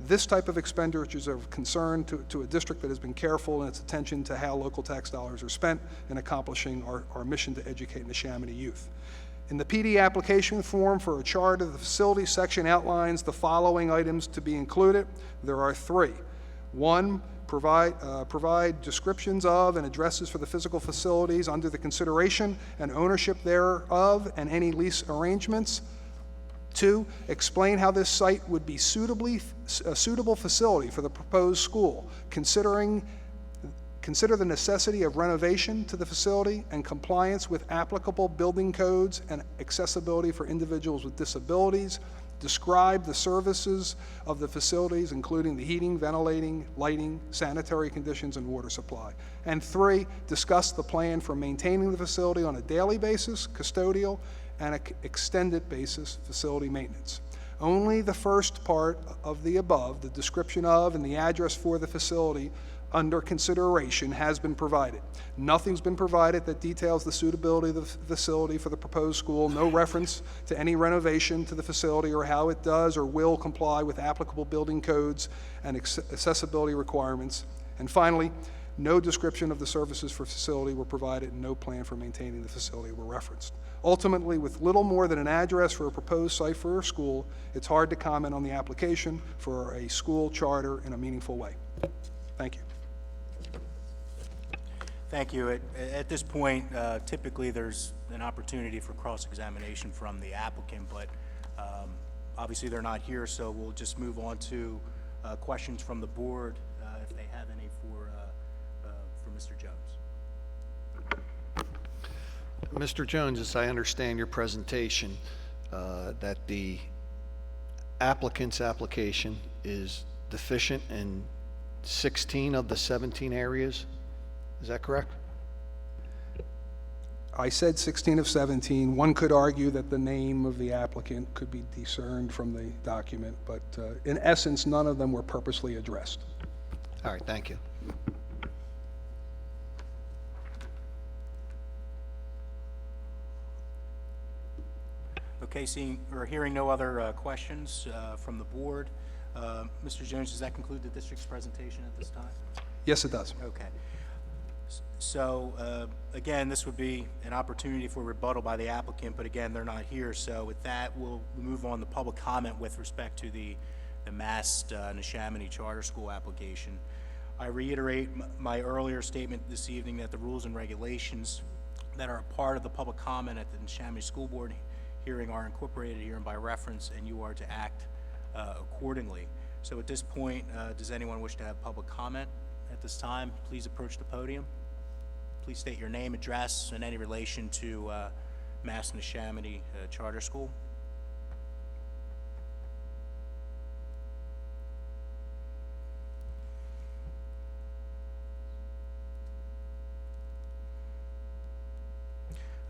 This type of expenditure is of concern to a district that has been careful in its attention to how local tax dollars are spent in accomplishing our mission to educate Neshaminy youth. In the PD application form for a chart of the facility section outlines the following items to be included. There are 3. 1, provide descriptions of and addresses for the physical facilities under the consideration and ownership thereof and any lease arrangements. 2, explain how this site would be a suitable facility for the proposed school. Consider the necessity of renovation to the facility and compliance with applicable building codes and accessibility for individuals with disabilities. Describe the services of the facilities, including the heating, ventilating, lighting, sanitary conditions, and water supply. And 3, discuss the plan for maintaining the facility on a daily basis, custodial, and an extended basis, facility maintenance. Only the first part of the above, the description of and the address for the facility under consideration, has been provided. Nothing's been provided that details the suitability of the facility for the proposed school, no reference to any renovation to the facility or how it does or will comply with applicable building codes and accessibility requirements. And finally, no description of the services for facility were provided and no plan for maintaining the facility were referenced. Ultimately, with little more than an address for a proposed site for a school, it's hard to comment on the application for a school charter in a meaningful way. Thank you. Thank you. At this point, typically there's an opportunity for cross-examination from the applicant, but obviously they're not here, so we'll just move on to questions from the board if they have any for Mr. Jones. Mr. Jones, as I understand your presentation, that the applicant's application is deficient in 16 of the 17 areas. Is that correct? I said 16 of 17. One could argue that the name of the applicant could be discerned from the document, but in essence, none of them were purposely addressed. All right, thank you. Okay, seeing or hearing no other questions from the board, Mr. Jones, does that conclude the district's presentation at this time? Yes, it does. Okay. So, again, this would be an opportunity for rebuttal by the applicant, but again, they're not here. So with that, we'll move on to public comment with respect to the Mass Neshaminy Charter School application. I reiterate my earlier statement this evening that the rules and regulations that are a part of the public comment at the Neshaminy School Board hearing are incorporated here and by reference, and you are to act accordingly. So at this point, does anyone wish to have public comment at this time? Please approach the podium. Please state your name, address, and any relation to Mass Neshaminy Charter School.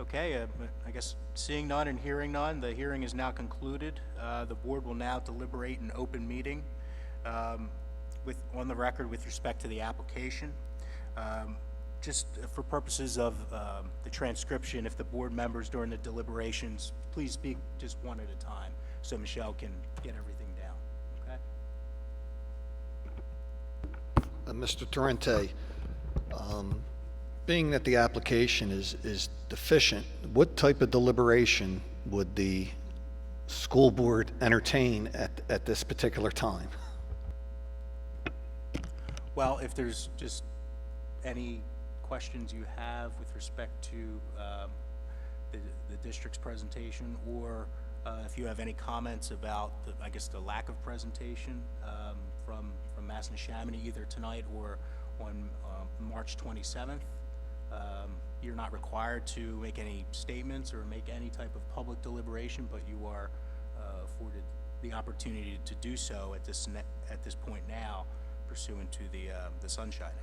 Okay, I guess seeing none and hearing none, the hearing is now concluded. The board will now deliberate in open meeting on the record with respect to the application. Just for purposes of the transcription, if the board members during the deliberations, please speak just one at a time so Michelle can get everything down, okay? Mr. Torrente, being that the application is deficient, what type of deliberation would the school board entertain at this particular time? Well, if there's just any questions you have with respect to the district's presentation, or if you have any comments about, the lack of presentation from Mass Neshaminy either tonight or on March 27th, you're not required to make any statements or make any type of public deliberation, but you are afforded the opportunity to do so at this point now, pursuant to the Sunshine Act.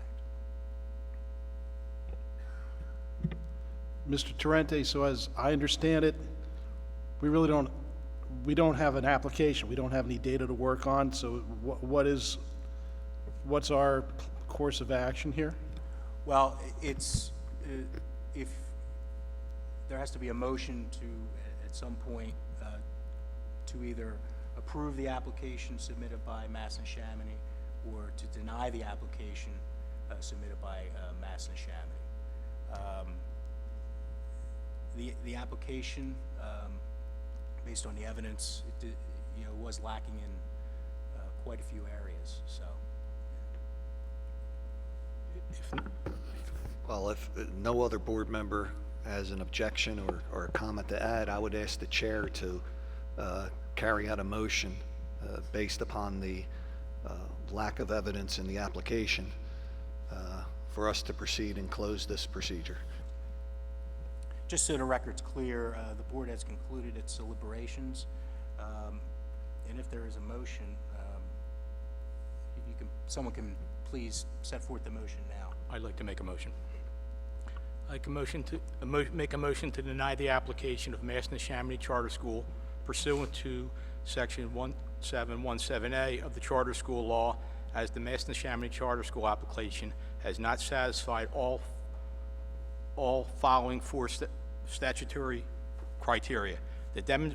Mr. Torrente, so as I understand it, we really don't have an application. We don't have any data to work on, so what's our course of action here? Well, it's, if there has to be a motion to, at some point, to either approve the application submitted by Mass Neshaminy or to deny the application submitted by Mass Neshaminy. The application, based on the evidence, it was lacking in quite a few areas, so. Well, if no other board member has an objection or a comment to add, I would ask the chair to carry out a motion based upon the lack of evidence in the application for us to proceed and close this procedure. Just so the record's clear, the board has concluded its deliberations, and if there is a motion, someone can please set forth the motion now. I'd like to make a motion. I'd like make a motion to deny the application of Mass Neshaminy Charter School pursuant to Section 1717A of the Charter School Law, as the Mass Neshaminy Charter School application has not satisfied all following four statutory criteria.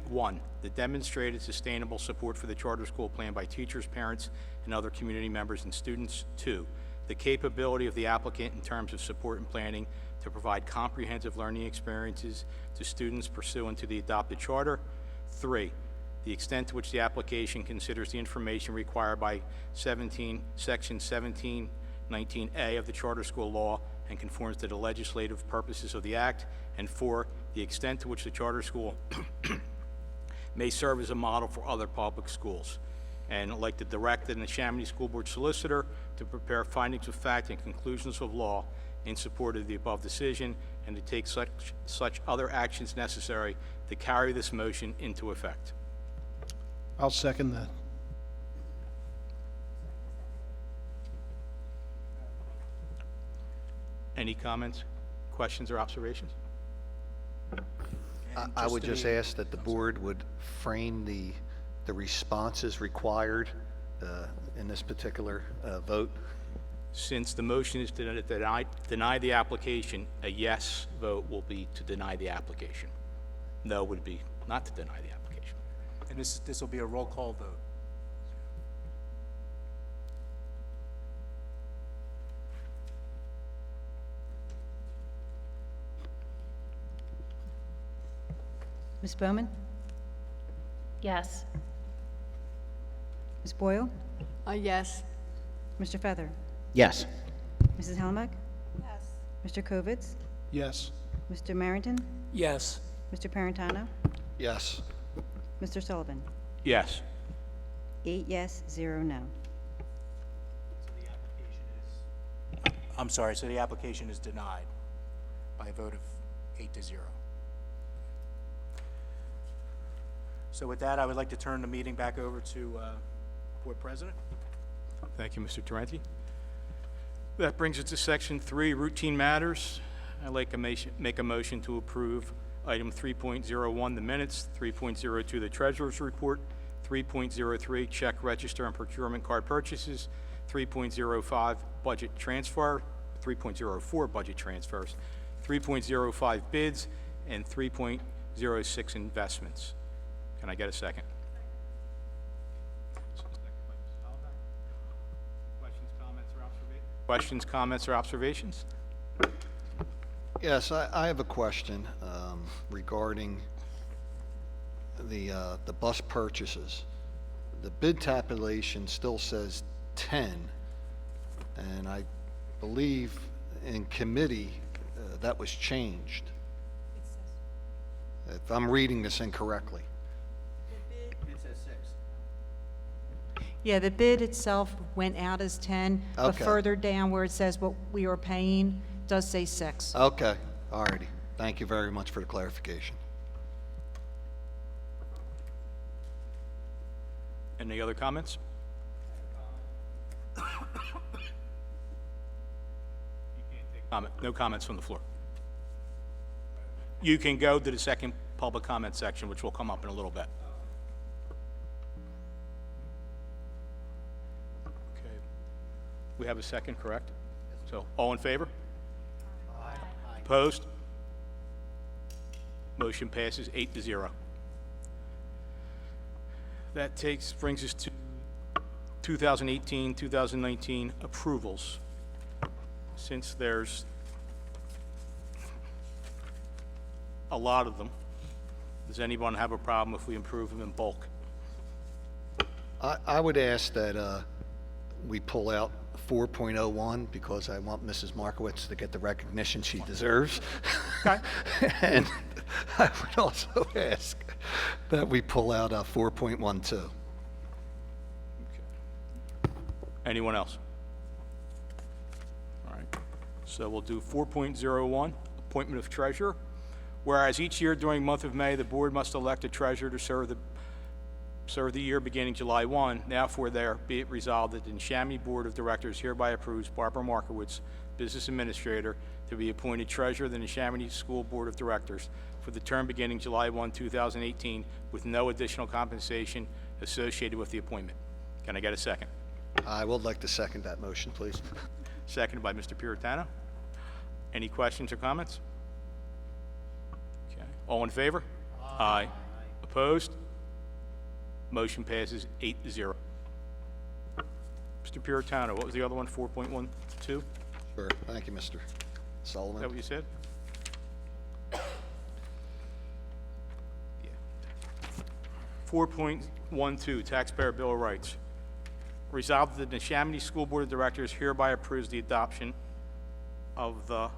One, the demonstrated sustainable support for the charter school plan by teachers, parents, and other community members and students. Two, the capability of the applicant in terms of support and planning to provide comprehensive learning experiences to students pursuant to the adopted charter. Three, the extent to which the application considers the information required by Section 1719A of the Charter School Law and conforms to the legislative purposes of the Act. And four, the extent to which the charter school may serve as a model for other public schools. And I'd like to direct the Neshaminy School Board Solicitor to prepare findings of fact and conclusions of law in support of the above decision, and to take such other actions necessary to carry this motion into effect. I'll second that. Any comments, questions, or observations? I would just ask that the board would frame the responses required in this particular vote. Since the motion is to deny the application, a yes vote will be to deny the application. No would be not to deny the application. And this will be a roll call vote. Ms. Bowman? Yes. Ms. Boyle? Yes. Mr. Feather? Yes. Mrs. Hallenbeck? Yes. Mr. Kovitz? Yes. Mr. Marrington? Yes. Mr. Parentano? Yes. Mr. Sullivan? Yes. 8 yes, 0 no. I'm sorry, so the application is denied by a vote of 8-0. So with that, I would like to turn the meeting back over to Board President. Thank you, Mr. Tarenti. That brings us to Section 3, Routine Matters. I'd like to make a motion to approve item 3.01, the minutes, 3.02, the Treasurer's Report, 3.03, check register and procurement card purchases, 3.05, budget transfer, 3.04, budget transfers, 3.05, bids, and 3.06, investments. Can I get a second? Questions, comments, or observations? Yes, I have a question regarding the bus purchases. The bid tabulation still says 10, and I believe in committee that was changed. If I'm reading this incorrectly. Yeah, the bid itself went out as 10, but Okay. further down where it says what we are paying does say 6. Okay, all righty. Thank you very much for the clarification. Any other comments? No comments from the floor. You can go to the second public comment section, which will come up in a little bit. Okay. We have a second, correct? So, all in favor? Aye. Opposed? Motion passes 8-0. That brings us to 2018, 2019 approvals. Since there's a lot of them, does anyone have a problem if we approve them in bulk? I would ask that we pull out 4.01 because I want Mrs. Markowitz to get the recognition she deserves. Okay. And I would also ask that we pull out 4.12. Anyone else? All right. So we'll do 4.01, appointment of treasurer. Whereas each year during the month of May, the board must elect a treasurer to serve the year beginning July 1. Therefore, be it resolved that the Neshaminy Board of Directors hereby approves Barbara Markowitz, Business Administrator, to be appointed treasurer of the Neshaminy School Board of Directors for the term beginning July 1, 2018, with no additional compensation associated with the appointment. Can I get a second? I would like to second that motion, please. Seconded by Mr. Puritano. Any questions or comments? Okay. All in favor? Aye. Opposed? Motion passes 8-0. Mr. Puritano, what was the other one, 4.12? Is Sure. Thank you, Mr. Sullivan. that what you said? Yeah. 4.12, taxpayer bill of rights. Resolved that the Neshaminy School Board of Directors hereby approves the adoption of the,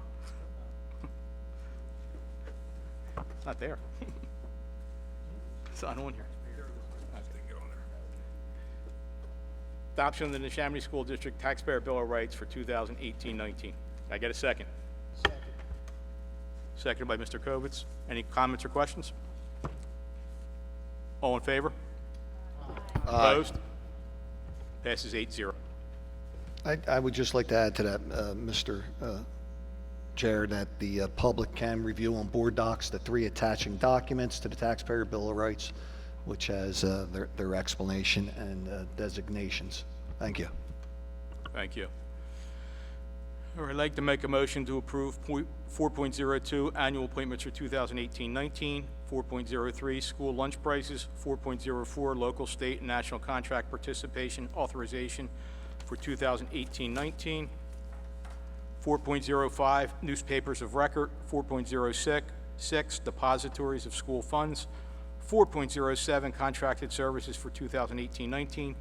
it's not there. It's not on here. Adoption of the Neshaminy School District Taxpayer Bill of Rights for 2018-19. Can I get a second? Second. Seconded by Mr. Kovitz. Any comments or questions? All in favor? Aye. Opposed? Passes 8-0. I would just like to add to that, Mr. Chair, that the public can review on board docs the 3 attaching documents to the taxpayer bill of rights, which has their explanation and designations. Thank you. Thank you. All right, I'd like to make a motion to approve 4.02 annual appointments for 2018-19, 4.03 school lunch prices, 4.04 local, state, and national contract participation authorization for 2018-19, 4.05 newspapers of record, 4.06 depositories of school funds, 4.07 contracted services for 2018-19,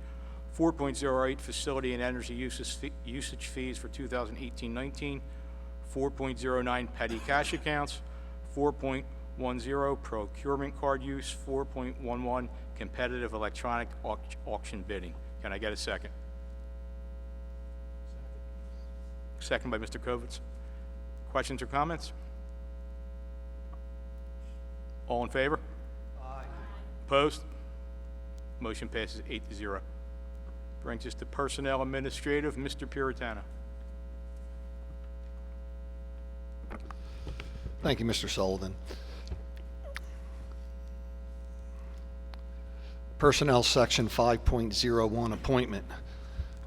4.08 facility and energy usage fees for 2018-19, 4.09 petty cash accounts, 4.10 procurement card use, 4.11 competitive electronic auction bidding. Can I get a second? Second by Mr. Kovitz. Questions or comments? All in favor? Aye. Opposed? Motion passes 8-0. Brings us to Personnel Administrative, Mr. Puritano. Thank you, Mr. Sullivan. Personnel Section 5.01, Appointment.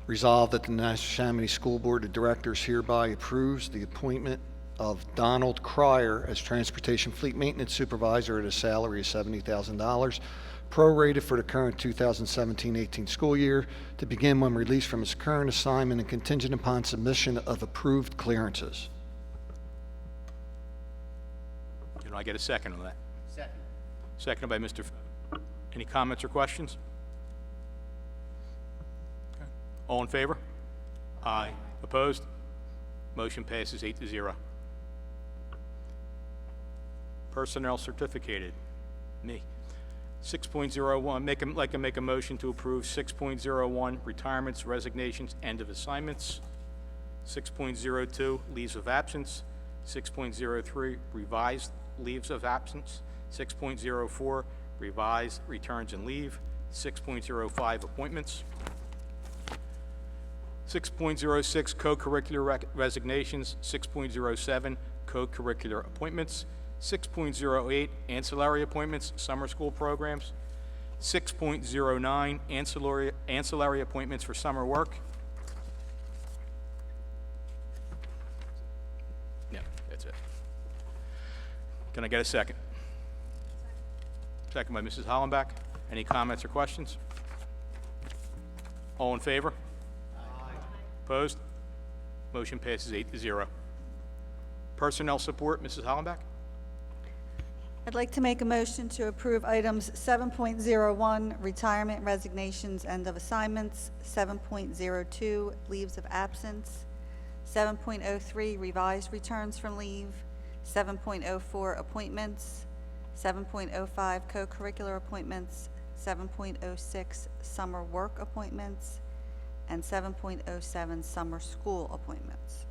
Resolved that the Neshaminy School Board of Directors hereby approves the appointment of Donald Cryer as Transportation Fleet Maintenance Supervisor at a salary of $70,000, prorated for the current 2017-18 school year, to begin when released from his current assignment and contingent upon submission of approved clearances. Can I get a second on that? Second. Seconded by Mr. Any comments or questions? Okay. All in favor? Aye. Opposed? Motion passes 8-0. Personnel certificated. Me. 6.01, like to make a motion to approve 6.01 retirements, resignations, end of assignments. 6.02 leaves of absence. 6.03 revised leaves of absence. 6.04 revised returns and leave. 6.05 appointments. 6.06 co-curricular resignations. 6.07 co-curricular appointments. 6.08 ancillary appointments, summer school programs. 6.09 ancillary appointments for summer work. Yeah, that's it. Can I get a second? Second by Mrs. Hollenbach. Any comments or questions? All in favor? Aye. Opposed? Motion passes 8-0. Personnel support, Mrs. Hollenbach. I'd like to make a motion to approve items 7.01, retirement, resignations, end of assignments, 7.02, leaves of absence, 7.03, revised returns from leave, 7.04, appointments, 7.05, co-curricular appointments, 7.06, summer work appointments, and 7.07, summer school appointments.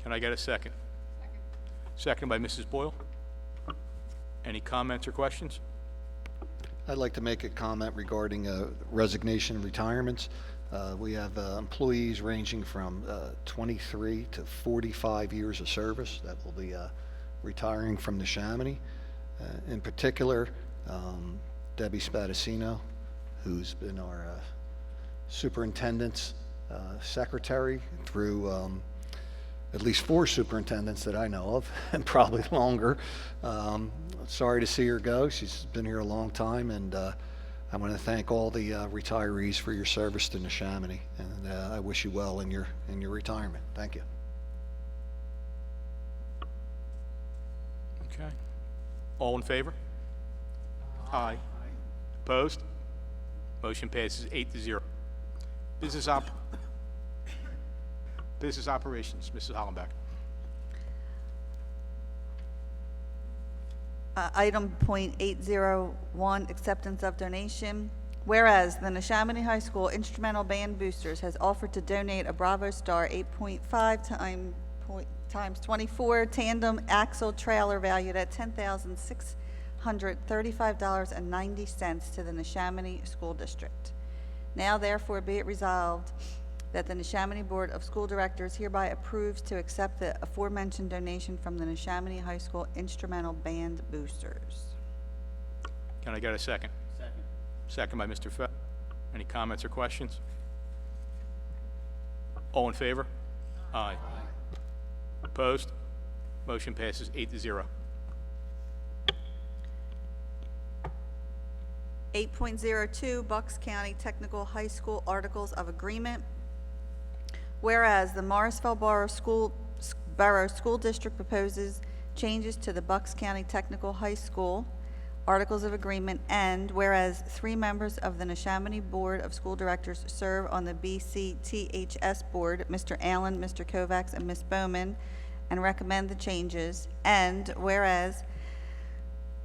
Can I get a second? Second by Mrs. Boyle. Any comments or questions? I'd like to make a comment regarding resignation and retirements. We have employees ranging from 23 to 45 years of service that will be retiring from Neshaminy. In particular, Debbie Spadacino, who's been our superintendent's secretary through at least 4 superintendents that I know of, and probably longer. Sorry to see her go. She's been here a long time, and I want to thank all the retirees for your service to Neshaminy, and I wish you well in your retirement. Thank you. Okay. All in favor? Aye. Opposed? Motion passes 8-0. Business operations, Mrs. Hollenbach. Item .801, acceptance of donation. Whereas the Neshaminy High School Instrumental Band Boosters has offered to donate a Bravo Star 8.5 times 24 tandem axle trailer valued at $10,635.90 to the Neshaminy School District. Now therefore be it resolved that the Neshaminy Board of School Directors hereby approves to accept the aforementioned donation from the Neshaminy High School Instrumental Band Boosters. Can I get a second? Second. Second by Mr. Fett. Any comments or questions? All in favor? Aye. Opposed? Motion passes 8-0. 8.02, Bucks County Technical High School Articles of Agreement. Whereas the Morrisville Borough School District proposes changes to the Bucks County Technical High School Articles of Agreement, and whereas 3 members of the Neshaminy Board of School Directors serve on the BCTHS Board, Mr. Allen, Mr. Kovacs, and Ms. Bowman, and recommend the changes, and whereas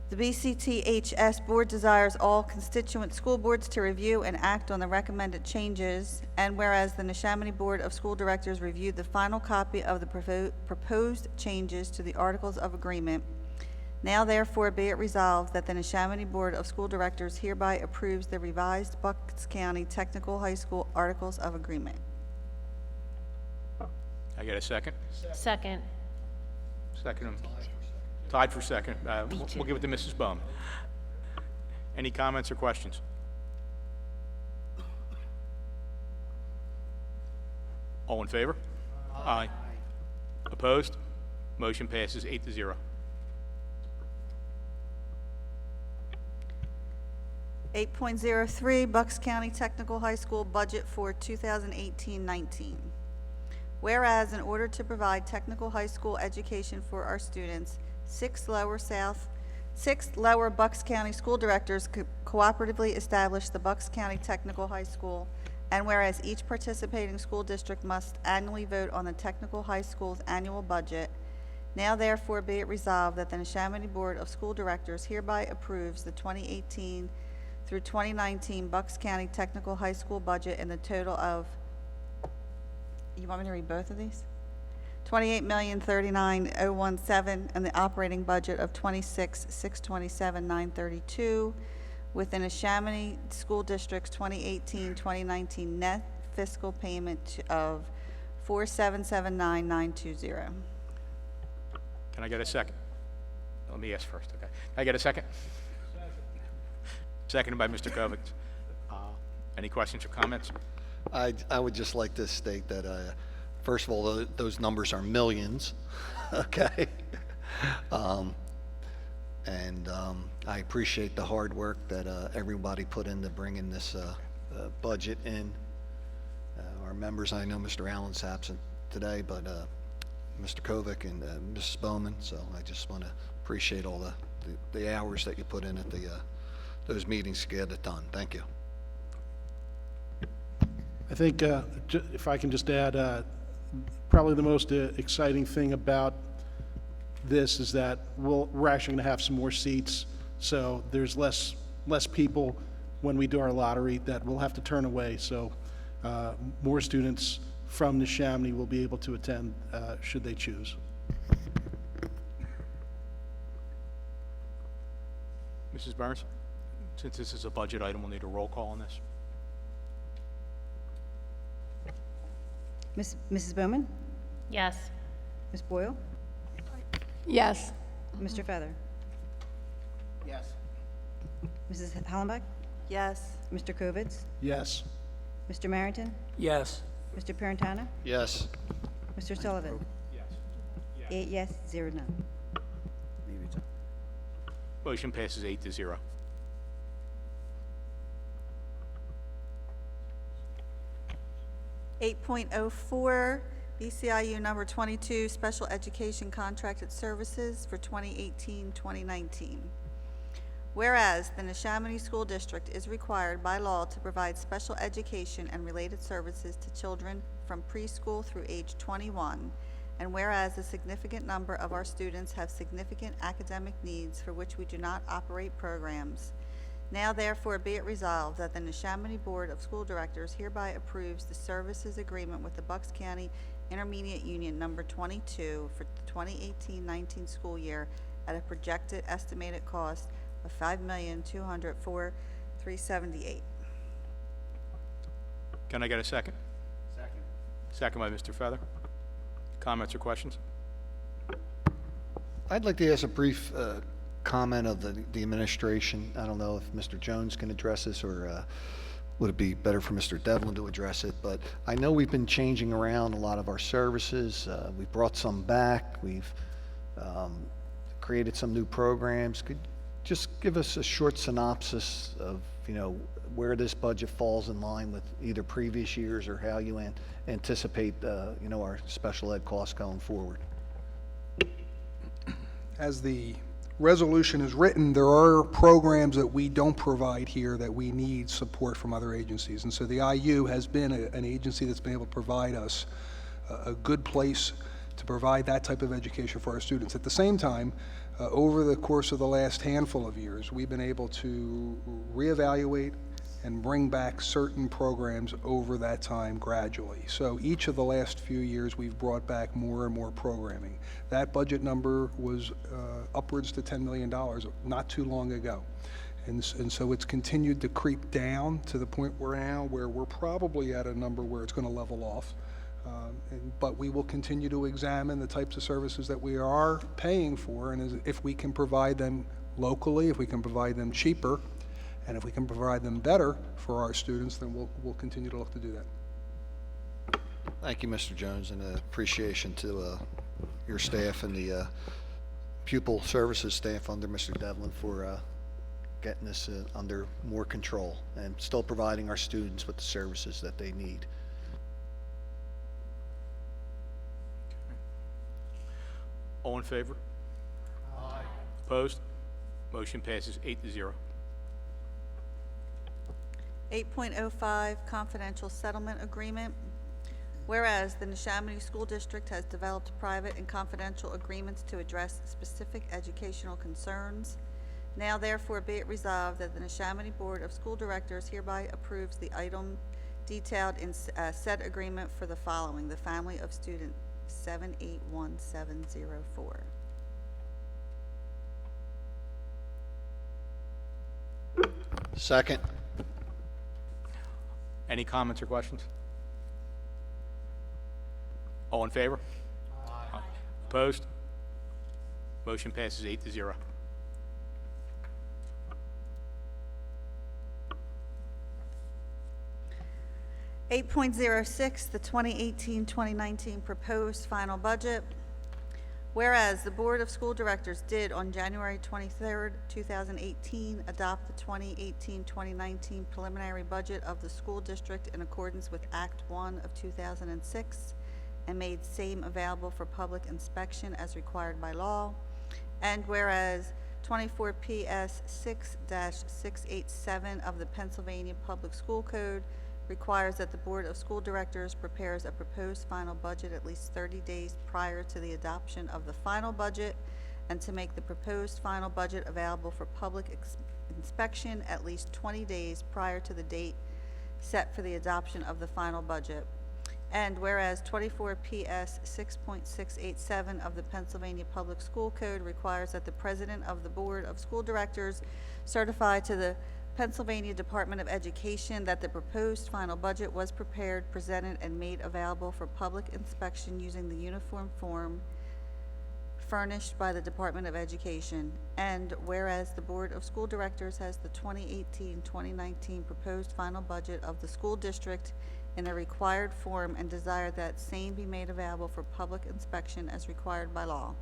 the BCTHS Board desires all constituent school boards to review and act on the recommended changes, and whereas the Neshaminy Board of School Directors reviewed the final copy of the proposed changes to the Articles of Agreement, now therefore be it resolved that the Neshaminy Board of School Directors hereby approves the revised Bucks County Technical High School Articles of Agreement. I get a second? Second. Second. Tied for second. We'll give it to Mrs. Bowman. Any comments or questions? All in favor? Aye. Opposed? Motion passes 8-0. 8.03, Bucks County Technical High School Budget for 2018-19. Whereas in order to provide technical high school education for our students, 6 lower Bucks County school directors cooperatively established the Bucks County Technical High School, and whereas each participating school district must annually vote on the technical high school's annual budget, now therefore be it resolved that the Neshaminy Board of School Directors hereby approves the 2018 through 2019 Bucks County Technical High School budget in the total of, you want me to read both of these? $28,039,017 and the operating budget of $26,627,932 within a Neshaminy School District's 2018-2019 net fiscal payment of $4,779,920. Can I get a second? Let me ask first, okay. Can I get a second? Seconded by Mr. Kovacs. Any questions or comments? I would just like to state that, first of all, those numbers are millions, okay? I appreciate the hard work that everybody put into bringing this budget in. Our members, I know Mr. Allen's absent today, but Mr. Kovac and Mrs. Bowman, so I just want to appreciate all the hours that you put in at those meetings to get it done. Thank you. I think, if I can just add, probably the most exciting thing about this is that we're actually going to have some more seats, so there's less people when we do our lottery that we'll have to turn away, so more students from Neshaminy will be able to attend should they choose. Mrs. Burns? Since this is a budget item, we'll need a roll call on this. Mrs. Bowman? Yes. Ms. Boyle? Yes. Mr. Feather? Yes. Mrs. Hollenbeck? Yes. Mr. Kovitz? Yes. Mr. Marrington? Yes. Mr. Parentano? Yes. Mr. Sullivan? Yes. 8 yes, 0 no. Motion passes 8-0. $8.04, BCIU number 22, Special Education Contracted Services for 2018-2019. Whereas the Neshaminy School District is required by law to provide special education and related services to children from preschool through age 21, and whereas a significant number of our students have significant academic needs for which we do not operate programs, now therefore be it resolved that the Neshaminy Board of School Directors hereby approves the services agreement with the Bucks County Intermediate Union number 22 for the 2018-19 school year at a projected estimated cost of $5,204,378. Can I get a second? Second. Second by Mr. Feather. Comments or questions? I'd like to ask a brief comment of the administration. I don't know if Mr. Jones can address this, or would it be better for Mr. Devlin to address it, but I know we've been changing around a lot of our services. We brought some back. We've created some new programs. Could just give us a short synopsis of, where this budget falls in line with either previous years or how you anticipate, our special ed costs going forward? As the resolution is written, there are programs that we don't provide here that we need support from other agencies. And so the IU has been an agency that's been able to provide us a good place to provide that type of education for our students. At the same time, over the course of the last handful of years, we've been able to reevaluate and bring back certain programs over that time gradually. So each of the last few years, we've brought back more and more programming. That budget number was upwards to $10 million not too long ago. And so it's continued to creep down to the point we're now where we're probably at a number where it's going to level off. But we will continue to examine the types of services that we are paying for, and if we can provide them locally, if we can provide them cheaper, and if we can provide them better for our students, then we'll continue to look to do that. Thank you, Mr. Jones, and appreciation to your staff and the pupil services staff under Mr. Devlin for getting this under more control and still providing our students with the services that they need. All in favor? Aye. Opposed? Motion passes 8-0. 8.05 Confidential Settlement Agreement. Whereas the Neshaminy School District has developed private and confidential agreements to address specific educational concerns, now therefore be it resolved that the Neshaminy Board of School Directors hereby approves the item detailed in said agreement for the following: the family of student 781704. Second. Any comments or questions? All in favor? Aye. Opposed? Motion passes 8-0. 8.06, the 2018-2019 proposed final budget. Whereas the Board of School Directors did on January 23rd, 2018, adopt the 2018-2019 preliminary budget of the school district in accordance with Act 1 of 2006 and made same available for public inspection as required by law. And whereas 24 PS 6-687 of the Pennsylvania Public School Code requires that the Board of School Directors prepares a proposed final budget at least 30 days prior to the adoption of the final budget, and to make the proposed final budget available for public inspection at least 20 days prior to the date set for the adoption of the final budget. And whereas 24 PS 6.687 of the Pennsylvania Public School Code requires that the President of the Board of School Directors certify to the Pennsylvania Department of Education that the proposed final budget was prepared, presented, and made available for public inspection using the uniform form furnished by the Department of Education. And whereas the Board of School Directors has the 2018-2019 proposed final budget of the school district in a required form and desire that same be made available for public inspection as required by law.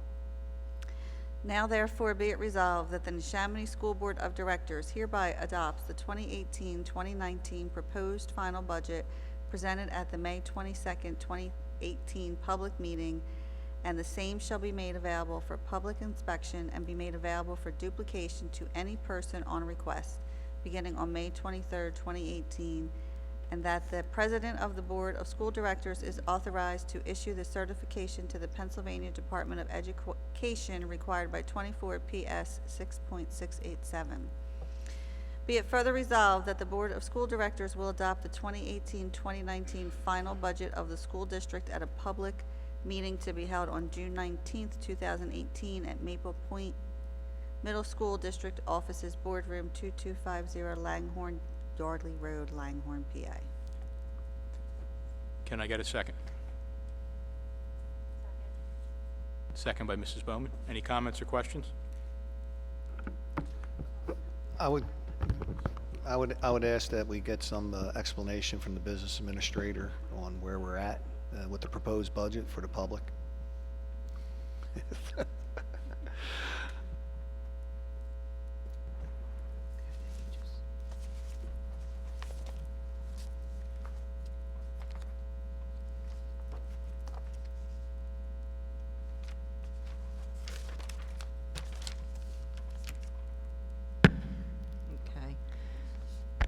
Now therefore be it resolved that the Neshaminy School Board of Directors hereby adopts the 2018-2019 proposed final budget presented at the May 22nd, 2018 public meeting, and the same shall be made available for public inspection and be made available for duplication to any person on request, beginning on May 23rd, 2018, and that the President of the Board of School Directors is authorized to issue the certification to the Pennsylvania Department of Education required by 24 PS 6.687. Be it further resolved that the Board of School Directors will adopt the 2018-2019 final budget of the school district at a public meeting to be held on June 19th, 2018 at Maple Point Middle School District Offices, Boardroom 2250, Langhorne Yardley Road, Langhorne, PA. Can I get a second? Second by Mrs. Bowman. Any comments or questions? I would ask that we get some explanation from the business administrator on where we're at with the proposed budget for the public.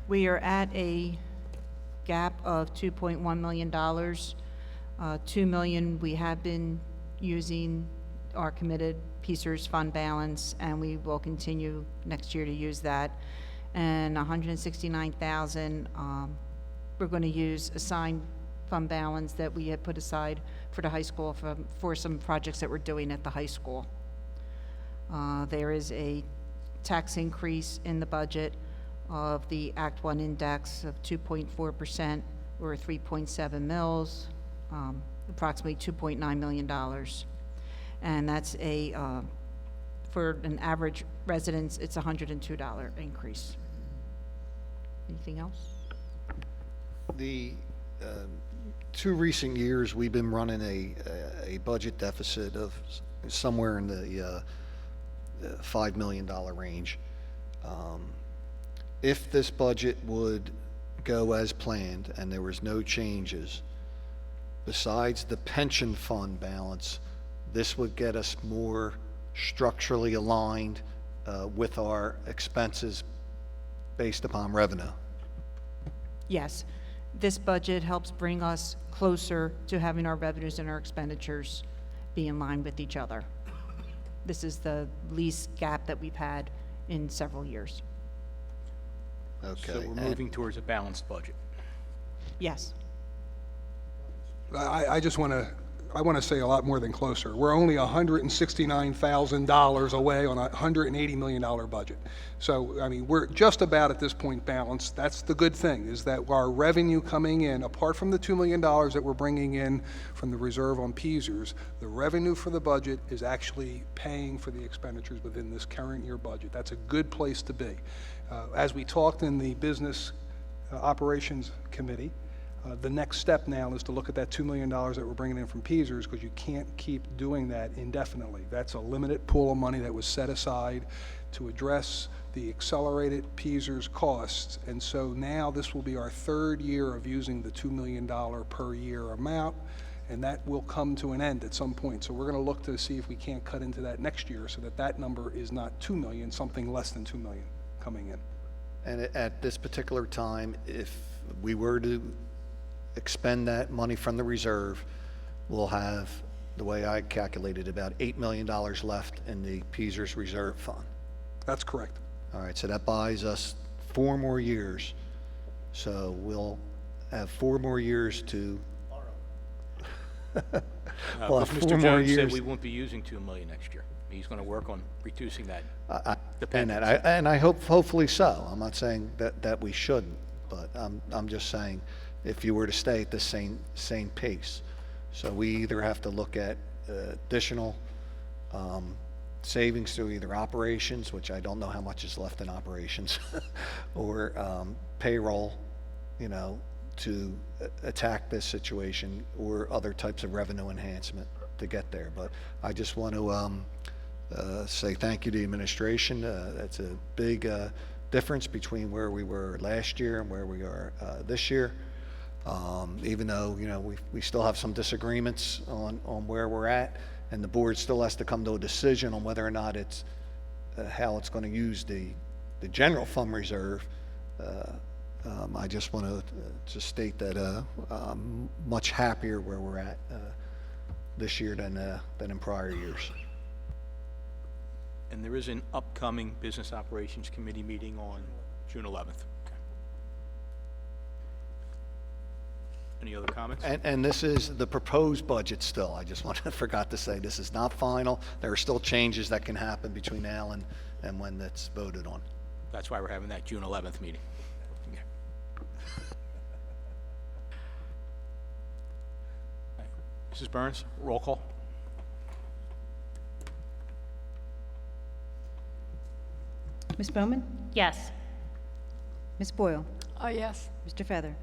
We are at a gap of $2.1 million. $2 million we have been using our committed PSERS fund balance, and we will continue next year to use that. And $169,000 we're going to use assigned fund balance that we had put aside for the high school for some projects that we're doing at the high school. There is a tax increase in the budget of the Act 1 index of 2.4%, or 3.7 mils, approximately $2.9 million. And that's for an average residence, it's a $102 increase. Anything else? The 2 recent years, we've been running a budget deficit of somewhere in the $5 million range. If this budget would go as planned and there was no changes, besides the pension fund balance, this would get us more structurally aligned with our expenses based upon revenue. Yes. This budget helps bring us closer to having our revenues and our expenditures be in line with each other. This is the least gap that we've had in several years. Okay. So we're moving towards a balanced budget. Yes. I just want to, I want to say a lot more than closer. We're only $169,000 away on a $180 million budget. So, I mean, we're just about at this point balanced. That's the good thing, is that our revenue coming in, apart from the $2 million that we're bringing in from the reserve on PSERS, the revenue for the budget is actually paying for the expenditures within this current year budget. That's a good place to be. As we talked in the Business Operations Committee, the next step now is to look at that $2 million that we're bringing in from PSERS, because you can't keep doing that indefinitely. That's a limited pool of money that was set aside to address the accelerated PSERS costs. And so now this will be our 3rd year of using the $2 million per year amount, and that will come to an end at some point. So we're going to look to see if we can't cut into that next year so that that number is not $2 million, something less than $2 million coming in. And at this particular time, if we were to expend that money from the reserve, we'll have, the way I calculated, about $8 million left in the PSERS reserve fund. That's correct. All right, so that buys us 4 more years. So we'll have 4 more years to... We'll have 4 Mr. more Jones said years. we won't be using $2 million next year. He's going to work on reducing that. And I hope, hopefully so. I'm not saying that we shouldn't, but I'm just saying if you were to stay at the same pace. So we either have to look at additional savings through either operations, which I don't know how much is left in operations, or payroll, you know, to attack this situation, or other types of revenue enhancement to get there. But I just want to say thank you to the administration. That's a big difference between where we were last year and where we are this year. Even though, you know, we still have some disagreements on where we're at, and the board still has to come to a decision on whether or not it's how it's going to use the general fund reserve. I just want to just state that I'm much happier where we're at this year than in prior years. And there is an upcoming Business Operations Committee meeting on June 11th. Okay. Any other comments? And this is the proposed budget still. I just forgot to say, this is not final. There are still changes that can happen between now and when that's voted on. That's why we're having that June 11th meeting. Okay. All right. Mrs. Burns, roll call. Ms. Bowman? Yes. Ms. Boyle? Yes. Mr. Feather?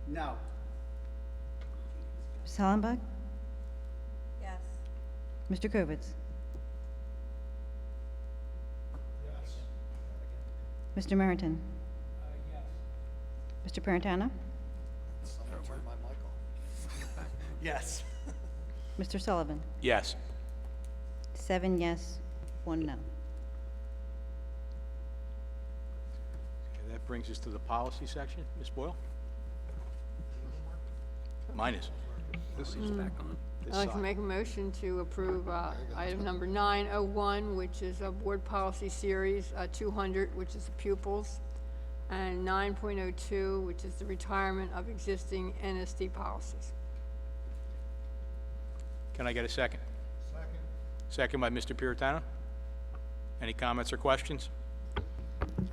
No. Ms. Hollenbach? Yes. Mr. Kovitz? Mr. Merrington? Mr. Parentano? Yes. Mr. Sullivan? Yes. 7 yes, 1 no. That That brings us to the policy section. Ms. Boyle? Mine is. This is back on. This I'd like to side. make a motion to approve item number 901, which is a board policy series 200, which is the pupils, and 9.02, which is the retirement of existing NSD policies. Can I get a second? Second. Second by Mr. Puritano. Any comments or questions?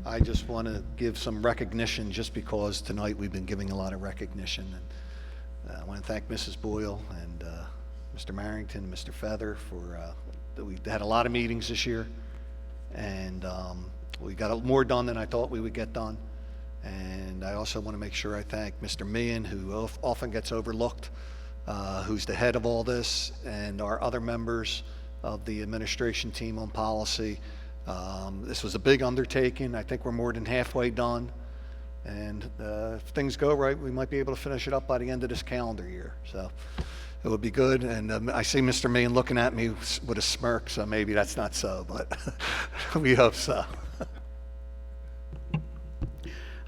I just want to give some recognition, just because tonight we've been giving a lot of recognition. And I want to thank Mrs. Boyle and Mr. Marrington, Mr. Feather for, we had a lot of meetings this year, and we got more done than I thought we would get done. And I also want to make sure I thank Mr. Meehan, who often gets overlooked, who's the head of all this, and our other members of the administration team on policy. This was a big undertaking. I think we're more than halfway done. And if things go right, we might be able to finish it up by the end of this calendar year. So it would be good. And I see Mr. Meehan looking at me with a smirk, so maybe that's not so, but we hope so.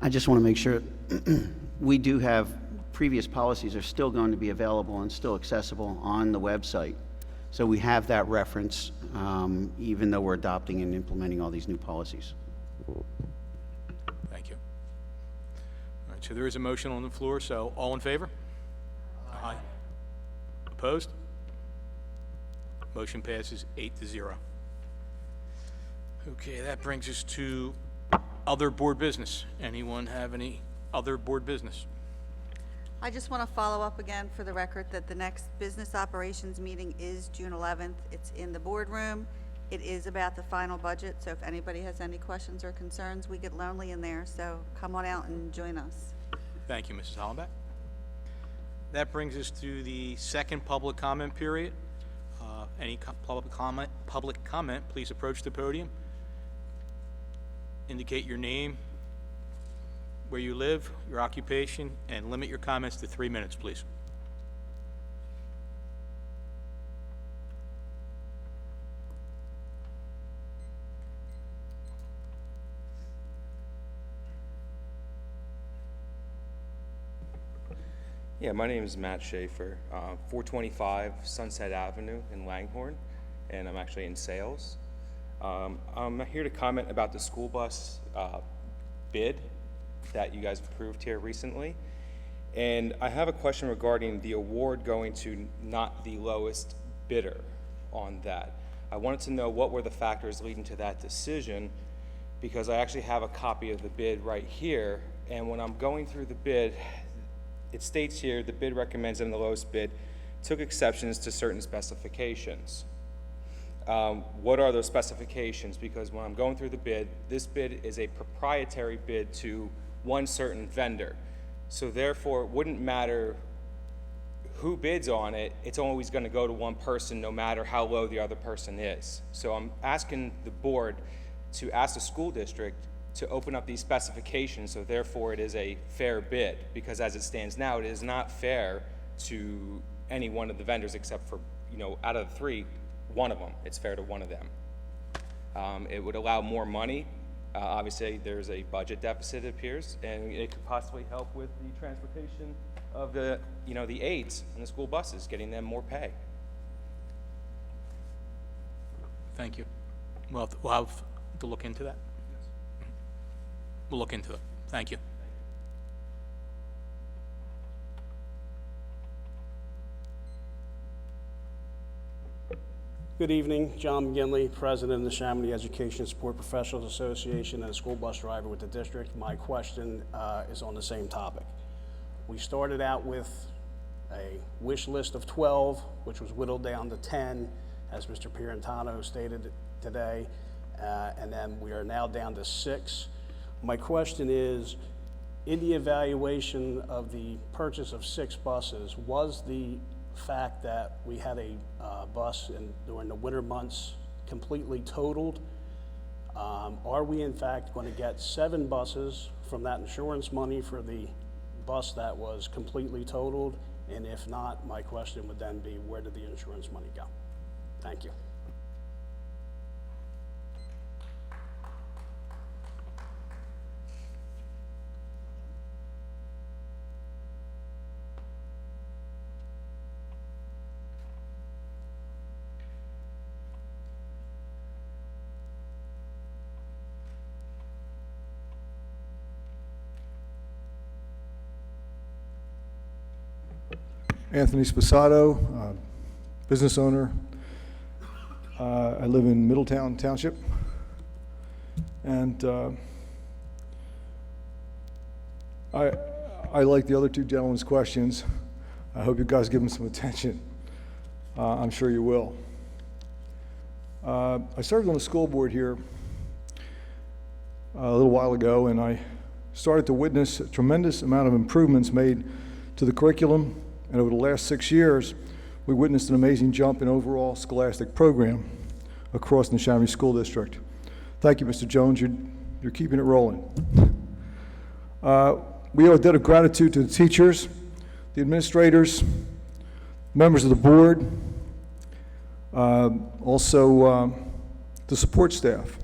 I just want to make sure we do have previous policies are still going to be available and still accessible on the website. So we have that reference, even though we're adopting and implementing all these new policies. Thank you. All right, so there is a motion on the floor, so all in favor? Aye. Opposed? Motion passes 8-0. Okay, that brings us to other board business. Anyone have any other board business? I just want to follow up again for the record that the next business operations meeting is June 11th. It's in the boardroom. It is about the final budget, so if anybody has any questions or concerns, we get lonely in there, so come on out and join us. Thank you, Mrs. Hollenbeck. That brings us to the second public comment period. Any public comment, please approach the podium. Indicate your name, where you live, your occupation, and limit your comments to 3 minutes, please. Yeah, my name is Matt Schaefer, 425 Sunset Avenue in Langhorne, and I'm actually in sales. I'm here to comment about the school bus bid that you guys approved here recently. And I have a question regarding the award going to not the lowest bidder on that. I wanted to know what were the factors leading to that decision, because I actually have a copy of the bid right here, and when I'm going through the bid, it states here the bid recommends in the lowest bid took exceptions to certain specifications. What are those specifications? Because when I'm going through the bid, this bid is a proprietary bid to one certain vendor. So therefore, it wouldn't matter who bids on it, it's always going to go to one person no matter how low the other person is. So I'm asking the board to ask the school district to open up these specifications, so therefore it is a fair bid, because as it stands now, it is not fair to any one of the vendors except for, out of the three, one of them. It's fair to one of them. It would allow more money. Obviously, there's a budget deficit, it appears, and it could possibly help with the transportation of the, the aides and the school buses, getting them more pay. Thank you. We'll have to look into that. We'll look into it. Thank you. Good evening, John McGinley, President of the Neshaminy Education Support Professionals Association and a school bus driver with the district. My question is on the same topic. We started out with a wish list of 12, which was whittled down to 10, as Mr. Pirantano stated today, and then we are now down to 6. My question is, in the evaluation of the purchase of 6 buses, was the fact that we had a bus during the winter months completely totaled? Are we in fact going to get 7 buses from that insurance money for the bus that was completely totaled? And if not, my question would then be, where did the insurance money go? Thank you. Anthony Sposato, business owner. I live in Middletown Township, and I like the other two gentlemen's questions. I hope you guys give them some attention. I'm sure you will. I served on the school board here a little while ago, and I started to witness a tremendous amount of improvements made to the curriculum, and over the last 6 years, we witnessed an amazing jump in overall scholastic program across the Neshaminy School District. Thank you, Mr. Jones. You're keeping it rolling. We owe a debt of gratitude to the teachers, the administrators, members of the board, also the support staff.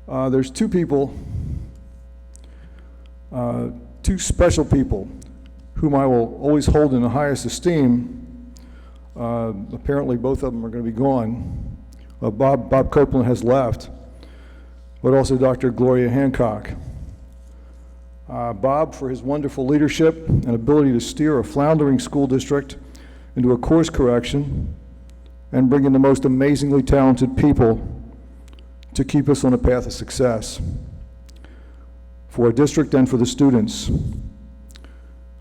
There's two people, two special people whom I will always hold in the highest esteem. Apparently both of them are going to be gone. Bob Copeland has left, but also Dr. Gloria Hancock. Bob, for his wonderful leadership and ability to steer a floundering school district into a course correction and bring in the most amazingly talented people to keep us on a path of success for our district and for the students.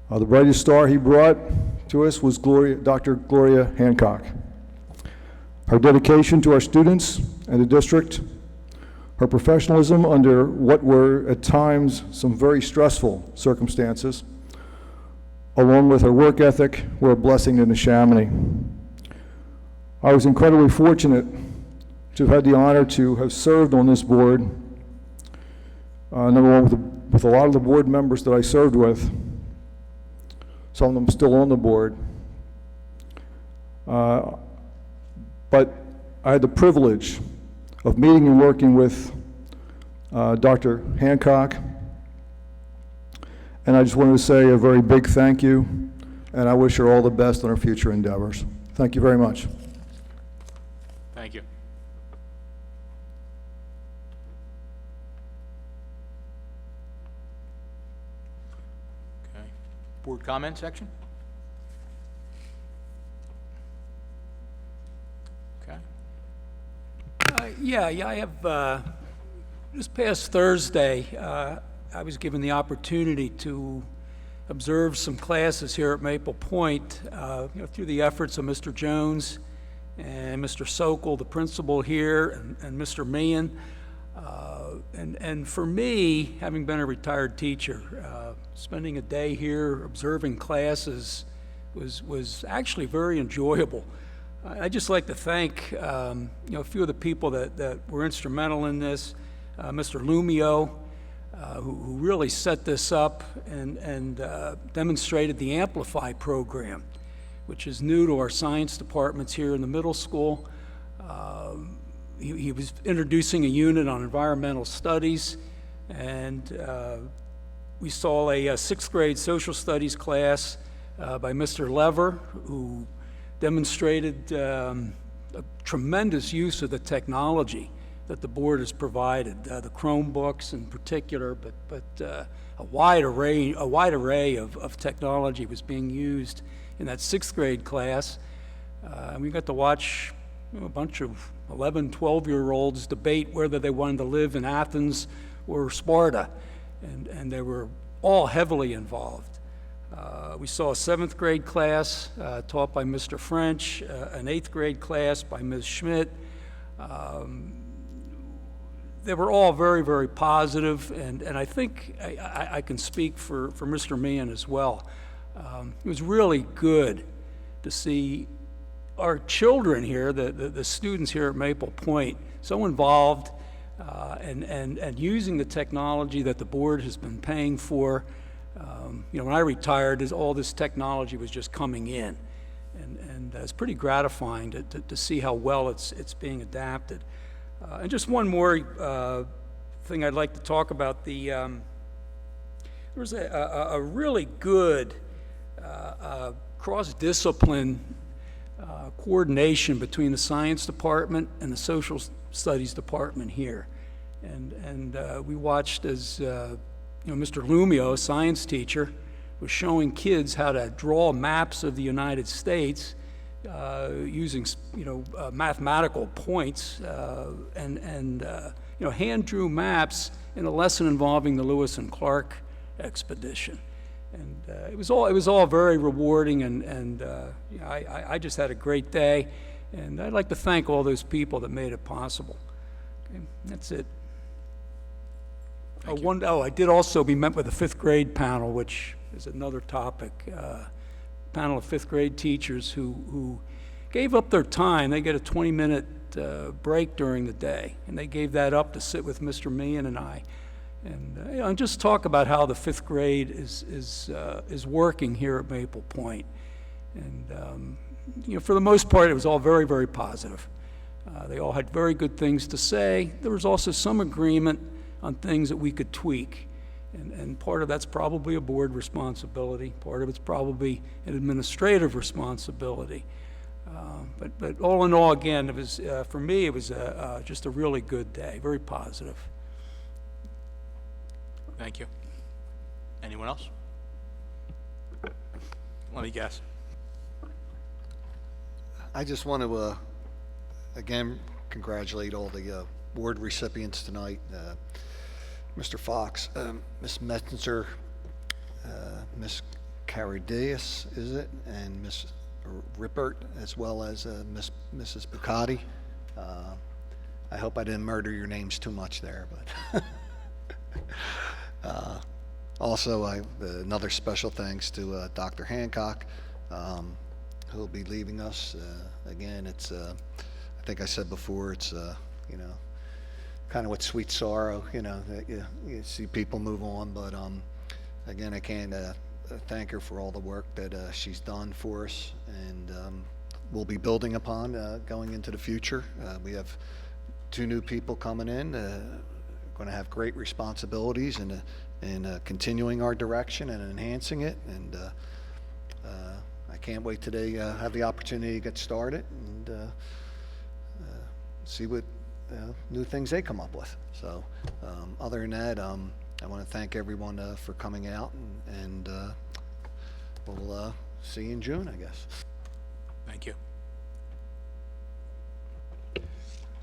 The brightest star he brought to us was Dr. Gloria Hancock. Her dedication to our students and the district, her professionalism under what were at times some very stressful circumstances, along with her work ethic, were a blessing to Neshaminy. I was incredibly fortunate to have had the honor to have served on this board, number one, with a lot of the board members that I served with, some of them still on the board. But I had the privilege of meeting and working with Dr. Hancock, and I just wanted to say a very big thank you, and I wish her all the best on her future endeavors. Thank you very much. Thank you. Okay. Board comment section? Okay. Yeah, I have, this past Thursday, I was given the opportunity to observe some classes here at Maple Point, through the efforts of Mr. Jones and Mr. Sokol, the principal here, and Mr. Meehan. And for me, having been a retired teacher, spending a day here observing classes was actually very enjoyable. I'd just like to thank a few of the people that were instrumental in this. Mr. Lumio, who really set this up and demonstrated the Amplify program, which is new to our science departments here in the middle school. He was introducing a unit on environmental studies, and we saw a sixth grade social studies class by Mr. Lever, who demonstrated a tremendous use of the technology that the board has provided, the Chromebooks in particular, but a wide array of technology was being used in that sixth grade class. We got to watch a bunch of 11, 12-year-olds debate whether they wanted to live in Athens or Sparta, and they were all heavily involved. We saw a seventh grade class taught by Mr. French, an eighth grade class by Ms. Schmidt. They were all very, very positive, and I think I can speak for Mr. Meehan as well. It was really good to see our children here, the students here at Maple Point, so involved and using the technology that the board has been paying for. When I retired, all this technology was just coming in, and it's pretty gratifying to see how well it's being adapted. And just one more thing I'd like to talk about. There was a really good cross-discipline coordination between the science department and the social studies department here. And we watched as Mr. Lumio, a science teacher, was showing kids how to draw maps of the United States using, mathematical points and hand drew maps in a lesson involving the Lewis and Clark expedition. And it was all very rewarding, and I just had a great day, and I'd like to thank all those people that made it possible. Okay, that's it. I did also be met with a fifth grade panel, which is another topic. Panel of fifth grade teachers who gave up their time. They get a 20-minute break during the day, and they gave that up to sit with Mr. Meehan and I, and just talk about how the fifth grade is working here at Maple Point. And for the most part, it was all very, very positive. They all had very good things to say. There was also some agreement on things that we could tweak. And part of that's probably a board responsibility. Part of it's probably an administrative responsibility. But all in all, again, it was for me, it was just a really good day, very positive. Thank you. Anyone else? Let me guess. I just want to, again, congratulate all the award recipients tonight. Mr. Fox, Ms. Metzer, Ms. Carideas, is it? And Ms. Rippert, as well as Mrs. Bucati. I hope I didn't murder your names too much there, but also another special thanks to Dr. Hancock, who'll be leaving us. Again, it's I think I said before, it's kind of with sweet sorrow, that you see people move on. But again, I can't thank her for all the work that she's done for us, and we'll be building upon going into the future. We have 2 new people coming in, going to have great responsibilities in continuing our direction and enhancing it. And I can't wait today have the opportunity to get started and see what new things they come up with. So other than that, I want to thank everyone for coming out, and we'll see you in June, I guess. Thank you.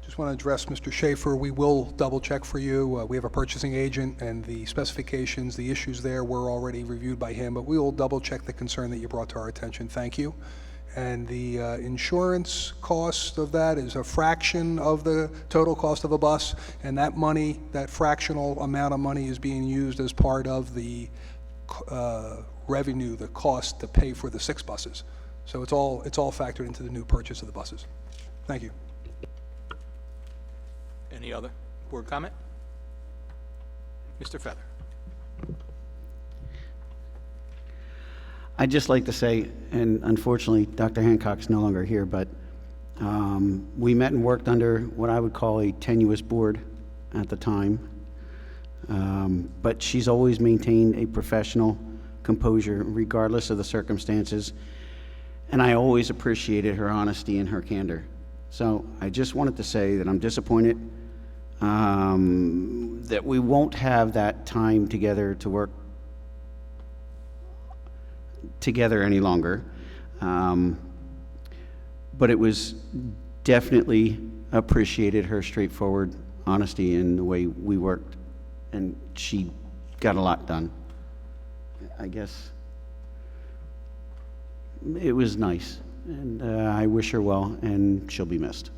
Just want to address Mr. Schaefer. We will double check for you. We have a purchasing agent, and the specifications, the issues there were already reviewed by him, but we will double check the concern that you brought to our attention. Thank you. And the insurance cost of that is a fraction of the total cost of a bus, and that money, that fractional amount of money, is being used as part of the revenue, the cost to pay for the 6 buses. So it's all factored into the new purchase of the buses. Thank you. Any other board comment? Mr. Feather. I'd just like to say, and unfortunately, Dr. Hancock's no longer here, but we met and worked under what I would call a tenuous board at the time. But she's always maintained a professional composure regardless of the circumstances, and I always appreciated her honesty and her candor. So I just wanted to say that I'm disappointed that we won't have that time together to work together any longer, but it was definitely appreciated, her straightforward honesty in the way we worked, and she got a lot done. I guess it was nice, and I wish her well, and she'll be missed.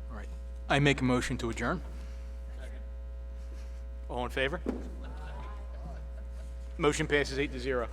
All right. I make a motion to adjourn. All in favor? Motion passes 8-0.